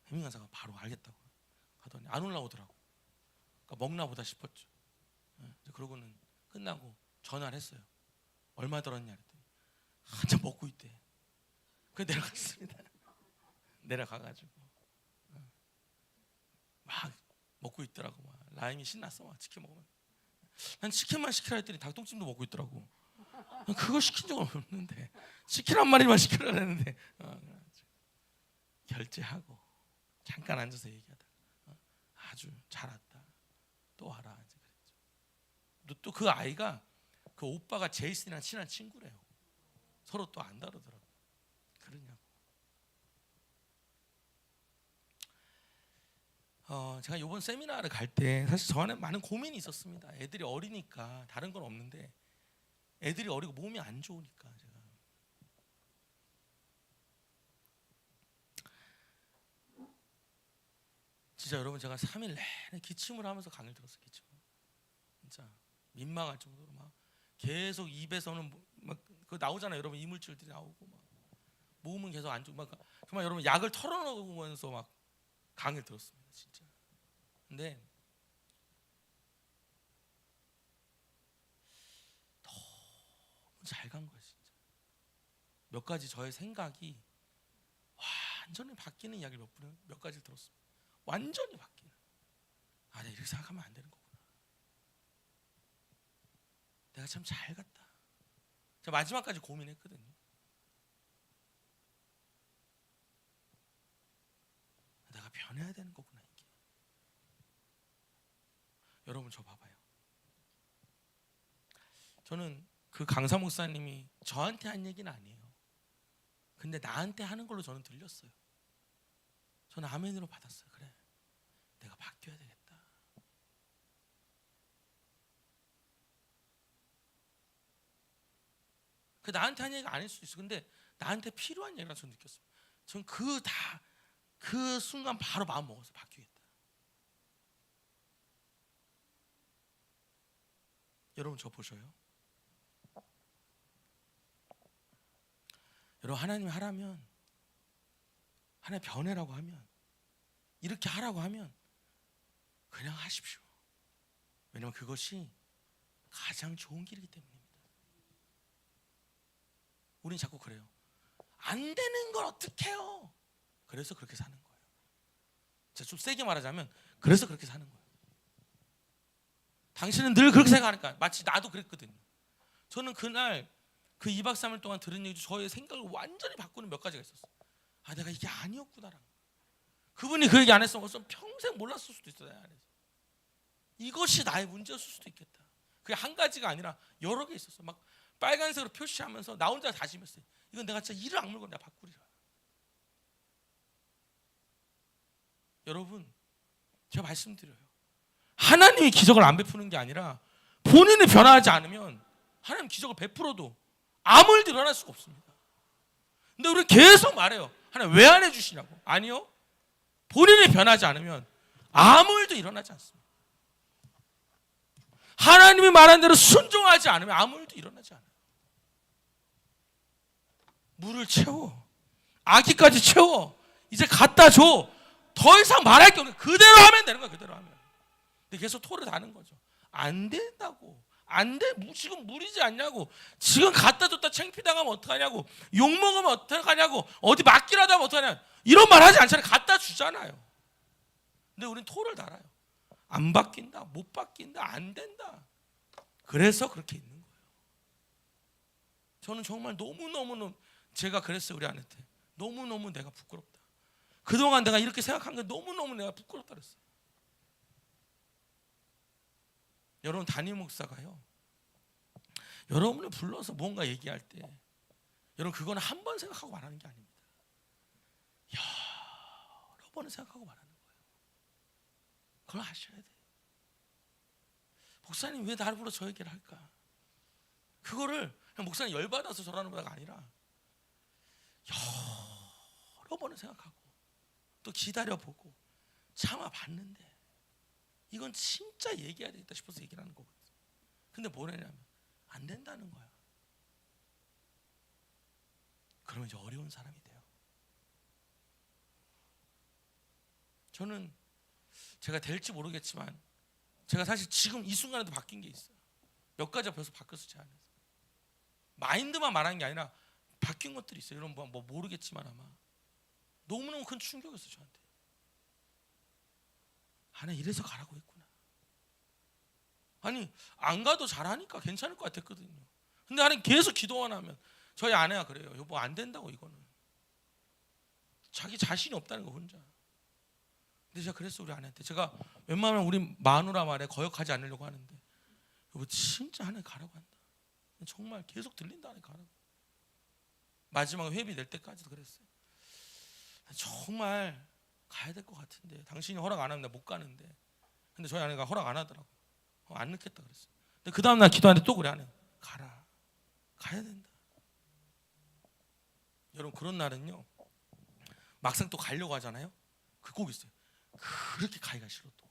혜민 간사가 바로 알겠다고 하더니 안 올라오더라고. 그러니까 먹나 보다 싶었죠. 그러고는 끝나고 전화를 했어요. 얼마 들었냐 그랬더니 한참 먹고 있대. 그래서 내려갔습니다. 내려가가지고 막 먹고 있더라고. 막 라임이 신났어. 막 치킨 먹으면. 난 치킨만 시키라 했더니 닭똥찜도 먹고 있더라고. 그거 시킨 적은 없는데 치킨 한 마리만 시키라 했는데 결제하고 잠깐 앉아서 얘기하다가 아주 잘 왔다. 또 와라 이제 그랬죠. 또 그 아이가 그 오빠가 제이슨이랑 친한 친구래요. 서로 또 안 다르더라고. 그러냐고. 제가 이번 세미나를 갈 때 사실 저 안에 많은 고민이 있었습니다. 애들이 어리니까 다른 건 없는데 애들이 어리고 몸이 안 좋으니까 제가 진짜 여러분 제가 3일 내내 기침을 하면서 강의를 들었어요. 기침을. 진짜 민망할 정도로 막 계속 입에서는 막 그 나오잖아요. 여러분 이물질들이 나오고 막 몸은 계속 안 좋고 막 정말 여러분 약을 털어놓으면서 막 강의를 들었습니다. 진짜. 근데 너무 잘 간 거예요. 진짜. 몇 가지 저의 생각이 완전히 바뀌는 이야기를 몇 가지를 들었습니다. 완전히 바뀌는. 아, 내가 이렇게 생각하면 안 되는 거구나. 내가 참 잘 갔다. 제가 마지막까지 고민했거든요. 내가 변해야 되는 거구나 이게. 여러분 저 봐봐요. 저는 그 강사 목사님이 저한테 한 얘기는 아니에요. 근데 나한테 하는 걸로 저는 들렸어요. 저는 아멘으로 받았어요. 그래, 내가 바뀌어야 되겠다. 그 나한테 한 얘기가 아닐 수도 있어. 근데 나한테 필요한 얘기라 저는 느꼈어요. 전 그 순간 바로 마음 먹어서 바뀌겠다. 여러분 저 보셔요. 여러분 하나님이 하라면, 하나님 변해라고 하면, 이렇게 하라고 하면 그냥 하십시오. 왜냐하면 그것이 가장 좋은 길이기 때문입니다. 우린 자꾸 그래요. 안 되는 걸 어떻게 해요? 그래서 그렇게 사는 거예요. 제가 좀 세게 말하자면 그래서 그렇게 사는 거예요. 당신은 늘 그렇게 생각하니까. 마치 나도 그랬거든요. 저는 그날 그 2박 3일 동안 들은 얘기, 저의 생각을 완전히 바꾸는 몇 가지가 있었어요. 아, 내가 이게 아니었구나라는 거. 그분이 그 얘기 안 했으면 평생 몰랐을 수도 있어요. 내 안에서. 이것이 나의 문제였을 수도 있겠다. 그게 한 가지가 아니라 여러 개 있었어요. 막 빨간색으로 표시하면서 나 혼자 다짐했어요. 이건 내가 진짜 이를 악물고 내가 바꾸리라. 여러분, 제가 말씀드려요. 하나님이 기적을 안 베푸는 게 아니라 본인이 변화하지 않으면 하나님 기적을 베풀어도 아무 일도 일어날 수가 없습니다. 근데 우리 계속 말해요. 하나님 왜 안 해주시냐고. 아니요. 본인이 변하지 않으면 아무 일도 일어나지 않습니다. 하나님이 말한 대로 순종하지 않으면 아무 일도 일어나지 않아요. 물을 채워. 아기까지 채워. 이제 갖다 줘. 더 이상 말할 게 없는 그대로 하면 되는 거야. 그대로 하면. 근데 계속 토를 다는 거죠. 안 된다고. 안 돼. 지금 물이지 않냐고. 지금 갖다 줬다 창피당하면 어떡하냐고. 욕먹으면 어떡하냐고. 어디 맡기라도 하면 어떡하냐. 이런 말 하지 않잖아요. 갖다 주잖아요. 근데 우린 토를 달아요. 안 바뀐다. 못 바뀐다. 안 된다. 그래서 그렇게 있는 거예요. 저는 정말 너무너무 제가 그랬어요. 우리 아내한테. 너무너무 내가 부끄럽다. 그동안 내가 이렇게 생각한 게 너무너무 내가 부끄럽다 그랬어요. 여러분, 담임 목사가요, 여러분을 불러서 뭔가 얘기할 때 여러분 그거는 한 번 생각하고 말하는 게 아닙니다. 여러 번을 생각하고 말하는 거예요. 그걸 하셔야 돼요. 목사님 왜 나를 불러 저 얘기를 할까? 그거를 그냥 목사님 열받아서 저라는 거가 아니라 여러 번을 생각하고 또 기다려보고 참아봤는데 이건 진짜 얘기해야 되겠다 싶어서 얘기를 하는 거거든요. 근데 뭐냐면 안 된다는 거야. 그러면 이제 어려운 사람이 돼요. 저는 제가 될지 모르겠지만 제가 사실 지금 이 순간에도 바뀐 게 있어요. 몇 가지가 벌써 바뀌었어요. 제 안에서. 마인드만 말하는 게 아니라 바뀐 것들이 있어요. 여러분 뭐 모르겠지만 아마 너무너무 큰 충격이었어요. 저한테. 하나 이래서 가라고 했구나. 아니 안 가도 잘하니까 괜찮을 것 같았거든요. 근데 하나님 계속 기도만 하면 저희 아내가 그래요. 여보 안 된다고 이거는. 자기 자신이 없다는 거 혼자. 근데 제가 그랬어 우리 아내한테. 제가 웬만하면 우리 마누라 말에 거역하지 않으려고 하는데 여보 진짜 하나님 가라고 한다. 정말 계속 들린다 하나님 가라고. 마지막에 회비 낼 때까지도 그랬어요. 정말 가야 될 것 같은데 당신이 허락 안 하면 나 못 가는데. 근데 저희 아내가 허락 안 하더라고. 안 넣겠다 그랬어요. 근데 그 다음 날 기도하는데 또 그래 아내. 가라. 가야 된다. 여러분 그런 날은요. 막상 또 가려고 하잖아요. 그 꼭 있어요. 그렇게 가기가 싫어 또.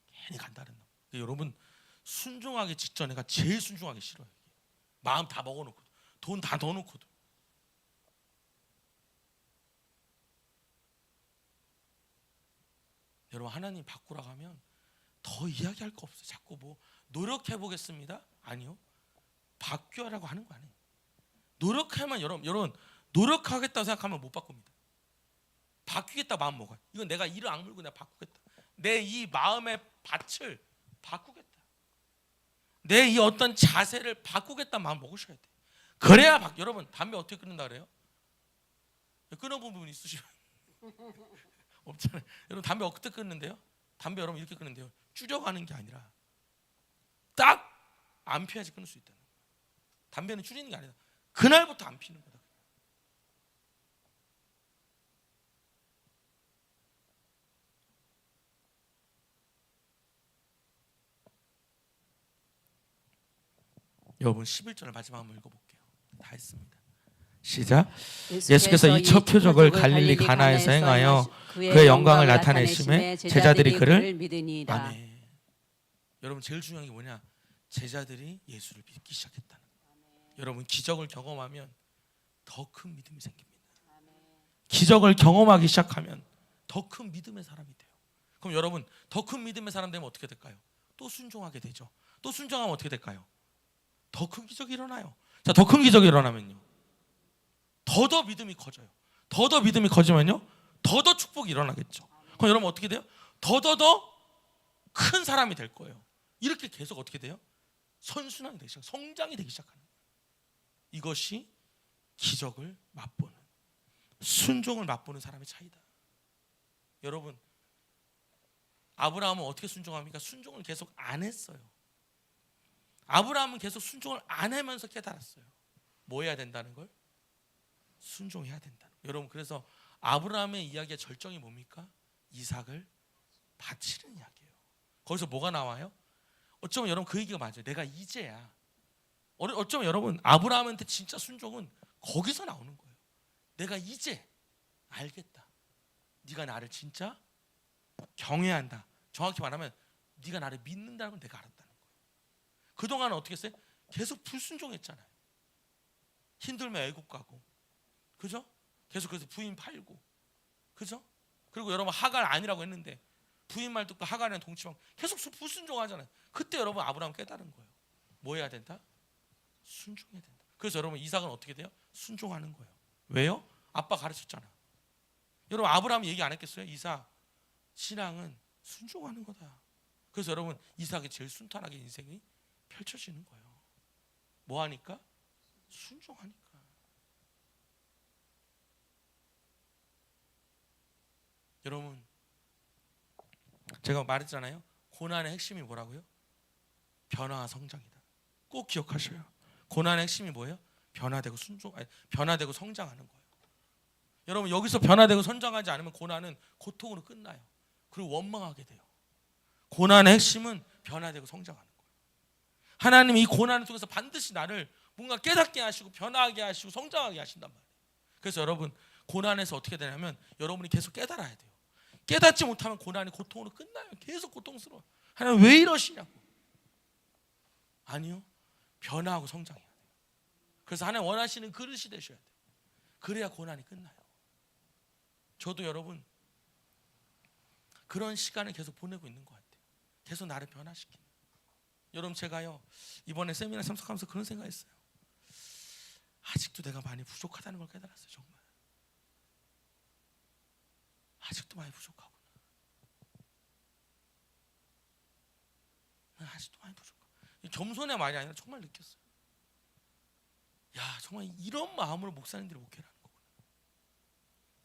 괜히 간다는 놈. 여러분 순종하기 직전에가 제일 순종하기 싫어요. 마음 다 먹어놓고 돈 다 넣어놓고도. 여러분 하나님 바꾸라고 하면 더 이야기할 거 없어요. 자꾸 뭐 노력해 보겠습니다. 아니요. 바뀌어라고 하는 거 아니에요. 노력하면 여러분 노력하겠다고 생각하면 못 바꿉니다. 바뀌겠다 마음 먹어요. 이건 내가 이를 악물고 내가 바꾸겠다. 내 이 마음의 밭을 바꾸겠다. 내 이 어떤 자세를 바꾸겠다 마음 먹으셔야 돼요. 그래야 여러분 담배 어떻게 끊는다 그래요? 끊어본 부분 있으시면 없잖아요. 여러분 담배 어떻게 끊는데요? 담배 여러분 이렇게 끊는데요. 줄여가는 게 아니라 딱 안 피워야지 끊을 수 있다는 거예요. 담배는 줄이는 게 아니라 그날부터 안 피는 거다. 여러분 11절을 마지막 한번 읽어볼게요. 다 했습니다. 시작. 예수께서 이 첫 표적을 갈릴리 가나에서 행하여 그의 영광을 나타내심에 제자들이 그를 믿으니이다. 아멘. 여러분 제일 중요한 게 뭐냐? 제자들이 예수를 믿기 시작했다는 거예요. 여러분 기적을 경험하면 더 큰 믿음이 생깁니다. 기적을 경험하기 시작하면 더 큰 믿음의 사람이 돼요. 그럼 여러분 더 큰 믿음의 사람 되면 어떻게 될까요? 또 순종하게 되죠. 또 순종하면 어떻게 될까요? 더 큰 기적이 일어나요. 자, 더 큰 기적이 일어나면요. 더 믿음이 커져요. 더 믿음이 커지면요. 더 축복이 일어나겠죠. 그럼 여러분 어떻게 돼요? 더 큰 사람이 될 거예요. 이렇게 계속 어떻게 돼요? 선순환이 되기 시작, 성장이 되기 시작하는 거예요. 이것이 기적을 맛보는, 순종을 맛보는 사람의 차이다. 여러분, 아브라함은 어떻게 순종합니까? 순종을 계속 안 했어요. 아브라함은 계속 순종을 안 하면서 깨달았어요. 뭐 해야 된다는 걸? 순종해야 된다는 거예요. 여러분 그래서 아브라함의 이야기의 절정이 뭡니까? 이삭을 바치는 이야기예요. 거기서 뭐가 나와요? 어쩌면 여러분 그 얘기가 맞아요. 내가 이제야. 어쩌면 여러분 아브라함한테 진짜 순종은 거기서 나오는 거예요. 내가 이제 알겠다. 네가 나를 진짜 경외한다. 정확히 말하면 네가 나를 믿는다는 걸 내가 알았다는 거예요. 그동안은 어떻게 했어요? 계속 불순종했잖아요. 힘들면 애국 가고, 그죠? 계속 그래서 부인 팔고, 그죠? 그리고 여러분 하갈 아니라고 했는데 부인 말 듣고 하갈이랑 동침하고 계속 불순종하잖아요. 그때 여러분 아브라함 깨달은 거예요. 뭐 해야 된다? 순종해야 된다. 그래서 여러분 이삭은 어떻게 돼요? 순종하는 거예요. 왜요? 아빠 가르쳤잖아. 여러분 아브라함이 얘기 안 했겠어요? 이삭 신앙은 순종하는 거다. 그래서 여러분 이삭이 제일 순탄하게 인생이 펼쳐지는 거예요. 뭐 하니까? 순종하니까. 여러분 제가 말했잖아요. 고난의 핵심이 뭐라고요? 변화와 성장이다. 꼭 기억하셔요. 고난의 핵심이 뭐예요? 변화되고 변화되고 성장하는 거예요. 여러분 여기서 변화되고 성장하지 않으면 고난은 고통으로 끝나요. 그리고 원망하게 돼요. 고난의 핵심은 변화되고 성장하는 거예요. 하나님이 이 고난을 통해서 반드시 나를 뭔가 깨닫게 하시고 변화하게 하시고 성장하게 하신단 말이에요. 그래서 여러분 고난에서 어떻게 되냐면 여러분이 계속 깨달아야 돼요. 깨닫지 못하면 고난이 고통으로 끝나요. 계속 고통스러워. 하나님 왜 이러시냐고. 아니요. 변화하고 성장해야 돼요. 그래서 하나님 원하시는 그릇이 되셔야 돼요. 그래야 고난이 끝나요. 저도 여러분 그런 시간을 계속 보내고 있는 것 같아요. 계속 나를 변화시키는. 여러분 제가요 이번에 세미나 참석하면서 그런 생각했어요. 아직도 내가 많이 부족하다는 걸 깨달았어요. 정말 아직도 많이 부족하구나. 난 아직도 많이 부족하구나. 겸손의 말이 아니라 정말 느꼈어요. 야 정말 이런 마음으로 목사님들이 목회라는 거구나.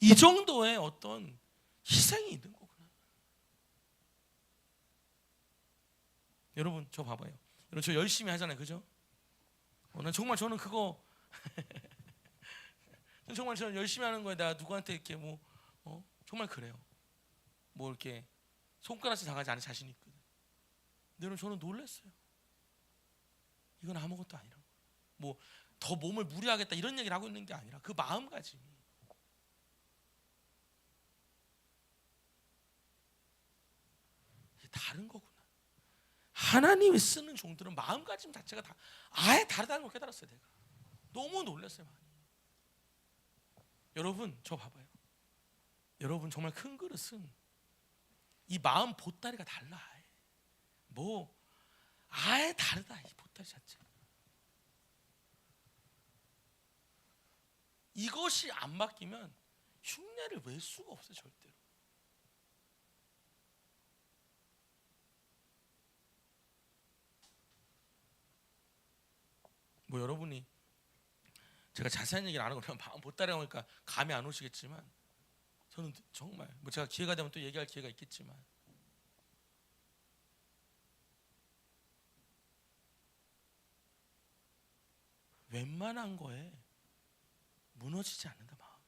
이 정도의 어떤 희생이 있는 거구나. 여러분 저 봐봐요. 여러분 저 열심히 하잖아요, 그죠? 정말 저는 그거 정말 저는 열심히 하는 거에 내가 누구한테 이렇게 정말 그래요. 뭐 이렇게 손가락질 당하지 않은 자신이 있거든. 근데 여러분 저는 놀랐어요. 이건 아무것도 아니라고. 뭐 더 몸을 무리하겠다 이런 얘기를 하고 있는 게 아니라 그 마음가짐이 다른 거구나. 하나님이 쓰는 종들은 마음가짐 자체가 다 아예 다르다는 걸 깨달았어요. 내가 너무 놀랐어요. 많이. 여러분 저 봐봐요. 여러분 정말 큰 그릇은 이 마음 보따리가 달라. 아예 다르다. 이 보따리 자체. 이것이 안 바뀌면 흉내를 낼 수가 없어요. 절대로. 뭐 여러분이 제가 자세한 얘기를 안 하고 그냥 마음 보따리가 오니까 감이 안 오시겠지만 저는 정말 뭐 제가 기회가 되면 또 얘기할 기회가 있겠지만 웬만한 거에 무너지지 않는다. 마음.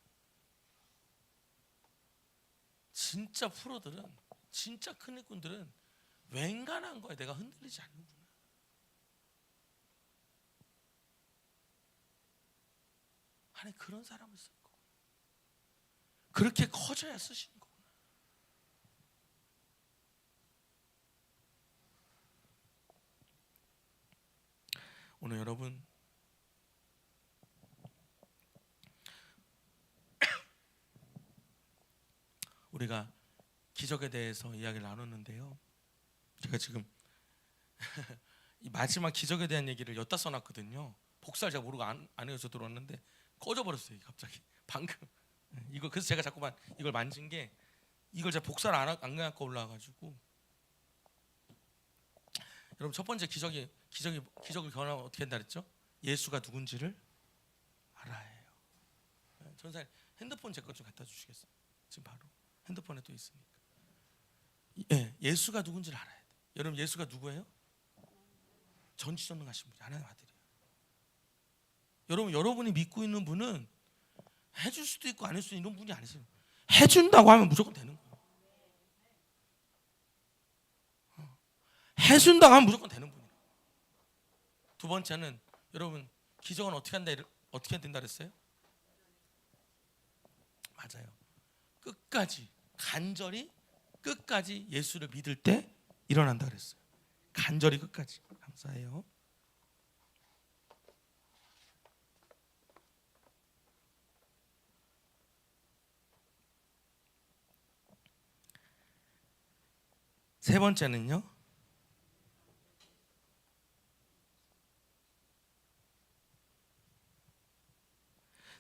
진짜 프로들은 진짜 큰 일꾼들은 웬간한 거에 내가 흔들리지 않는구나. 하나님 그런 사람을 쓸 거구나. 그렇게 커져야 쓰시는 거구나. 오늘 여러분 우리가 기적에 대해서 이야기를 나눴는데요. 제가 지금 이 마지막 기적에 대한 얘기를 엿다 써놨거든요. 복사를 제가 모르고 안 해서 들어왔는데 꺼져버렸어요. 갑자기 방금 이거 그래서 제가 자꾸만 이걸 만진 게 이걸 제가 복사를 안 갖고 올라와가지고 여러분 첫 번째 기적을 경험하면 어떻게 한다 그랬죠? 예수가 누군지를 알아야 해요. 전사님 핸드폰 제 것 좀 갖다 주시겠어요? 지금 바로 핸드폰에 또 있으니까. 예수가 누군지를 알아야 돼. 여러분 예수가 누구예요? 전지전능하신 분이 하나님 아들이에요. 여러분이 믿고 있는 분은 해줄 수도 있고 안 해줄 수도 있는 분이 아니세요. 해준다고 하면 무조건 되는 거예요. 해순당하면 무조건 되는 분이에요. 두 번째는 여러분 기적은 어떻게 된다 그랬어요? 맞아요. 끝까지 간절히 끝까지 예수를 믿을 때 일어난다 그랬어요. 간절히 끝까지. 감사해요. 세 번째는요.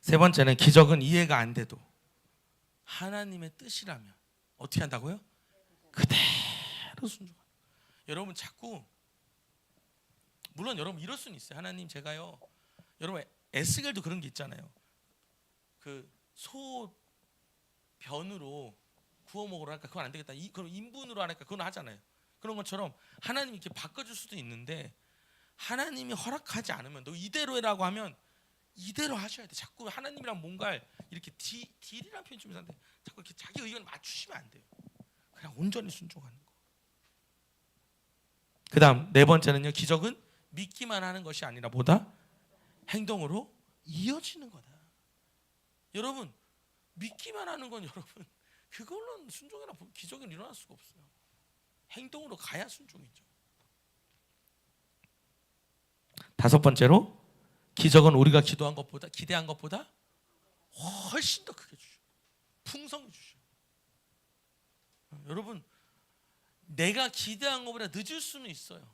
세 번째는 기적은 이해가 안 돼도 하나님의 뜻이라면 어떻게 한다고요? 그대로 순종하는. 여러분 자꾸 물론 여러분 이럴 수는 있어요. 하나님 제가요. 여러분 에스겔도 그런 게 있잖아요. 그 소 변으로 구워 먹으라 할까? 그건 안 되겠다. 그럼 인분으로 하니까 그건 하잖아요. 그런 것처럼 하나님이 이렇게 바꿔줄 수도 있는데 하나님이 허락하지 않으면 너 이대로 해라고 하면 이대로 하셔야 돼. 자꾸 하나님이랑 뭔가 이렇게 딜이라는 표현 좀 이상한데 자꾸 이렇게 자기 의견 맞추시면 안 돼요. 그냥 온전히 순종하는 거. 그다음 네 번째는요. 기적은 믿기만 하는 것이 아니라 뭐다? 행동으로 이어지는 거다. 여러분 믿기만 하는 건 여러분 그걸로는 순종이나 기적은 일어날 수가 없어요. 행동으로 가야 순종이죠. 다섯 번째로 기적은 우리가 기대한 것보다 훨씬 더 크게 주죠. 풍성히 주죠. 여러분 내가 기대한 것보다 늦을 수는 있어요.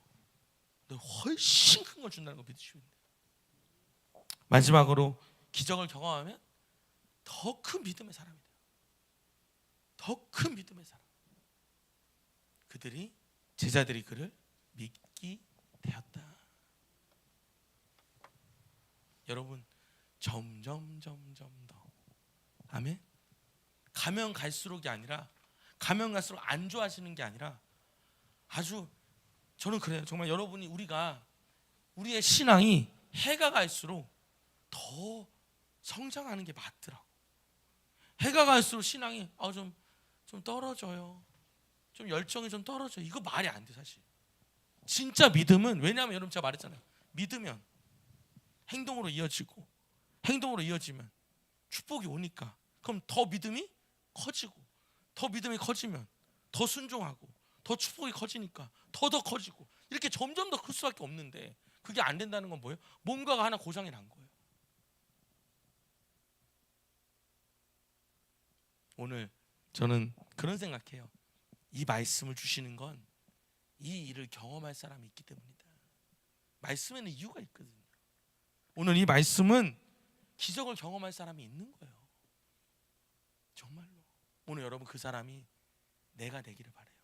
근데 훨씬 큰 걸 준다는 거 믿으시면 돼요. 마지막으로 기적을 경험하면 더 큰 믿음의 사람이 돼요. 더 큰 믿음의 사람. 제자들이 그를 믿기 되었다. 여러분 점점 더 아멘. 가면 갈수록이 아니라 가면 갈수록 안 좋아지는 게 아니라 아주 저는 그래요. 정말 여러분이 우리의 신앙이 해가 갈수록 더 성장하는 게 맞더라고. 해가 갈수록 신앙이 좀 떨어져요. 좀 열정이 좀 떨어져. 이거 말이 안 돼 사실. 진짜 믿음은 왜냐하면 여러분 제가 말했잖아요. 믿으면 행동으로 이어지고 행동으로 이어지면 축복이 오니까 그럼 더 믿음이 커지고 더 믿음이 커지면 더 순종하고 더 축복이 커지니까 더 커지고 이렇게 점점 더 클 수밖에 없는데 그게 안 된다는 건 뭐예요? 뭔가가 하나 고장이 난 거예요. 오늘 저는 그런 생각해요. 이 말씀을 주시는 건 이 일을 경험할 사람이 있기 때문이다. 말씀에는 이유가 있거든요. 오늘 이 말씀은 기적을 경험할 사람이 있는 거예요. 정말로. 오늘 여러분 그 사람이 내가 되기를 바라요.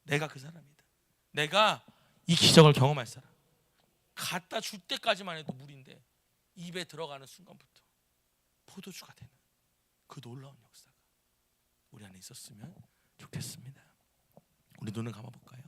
내가 그 사람이다. 내가 이 기적을 경험할 사람. 갖다 줄 때까지만 해도 물인데 입에 들어가는 순간부터 포도주가 되는 그 놀라운 역사가 우리 안에 있었으면 좋겠습니다. 우리 눈을 감아볼까요?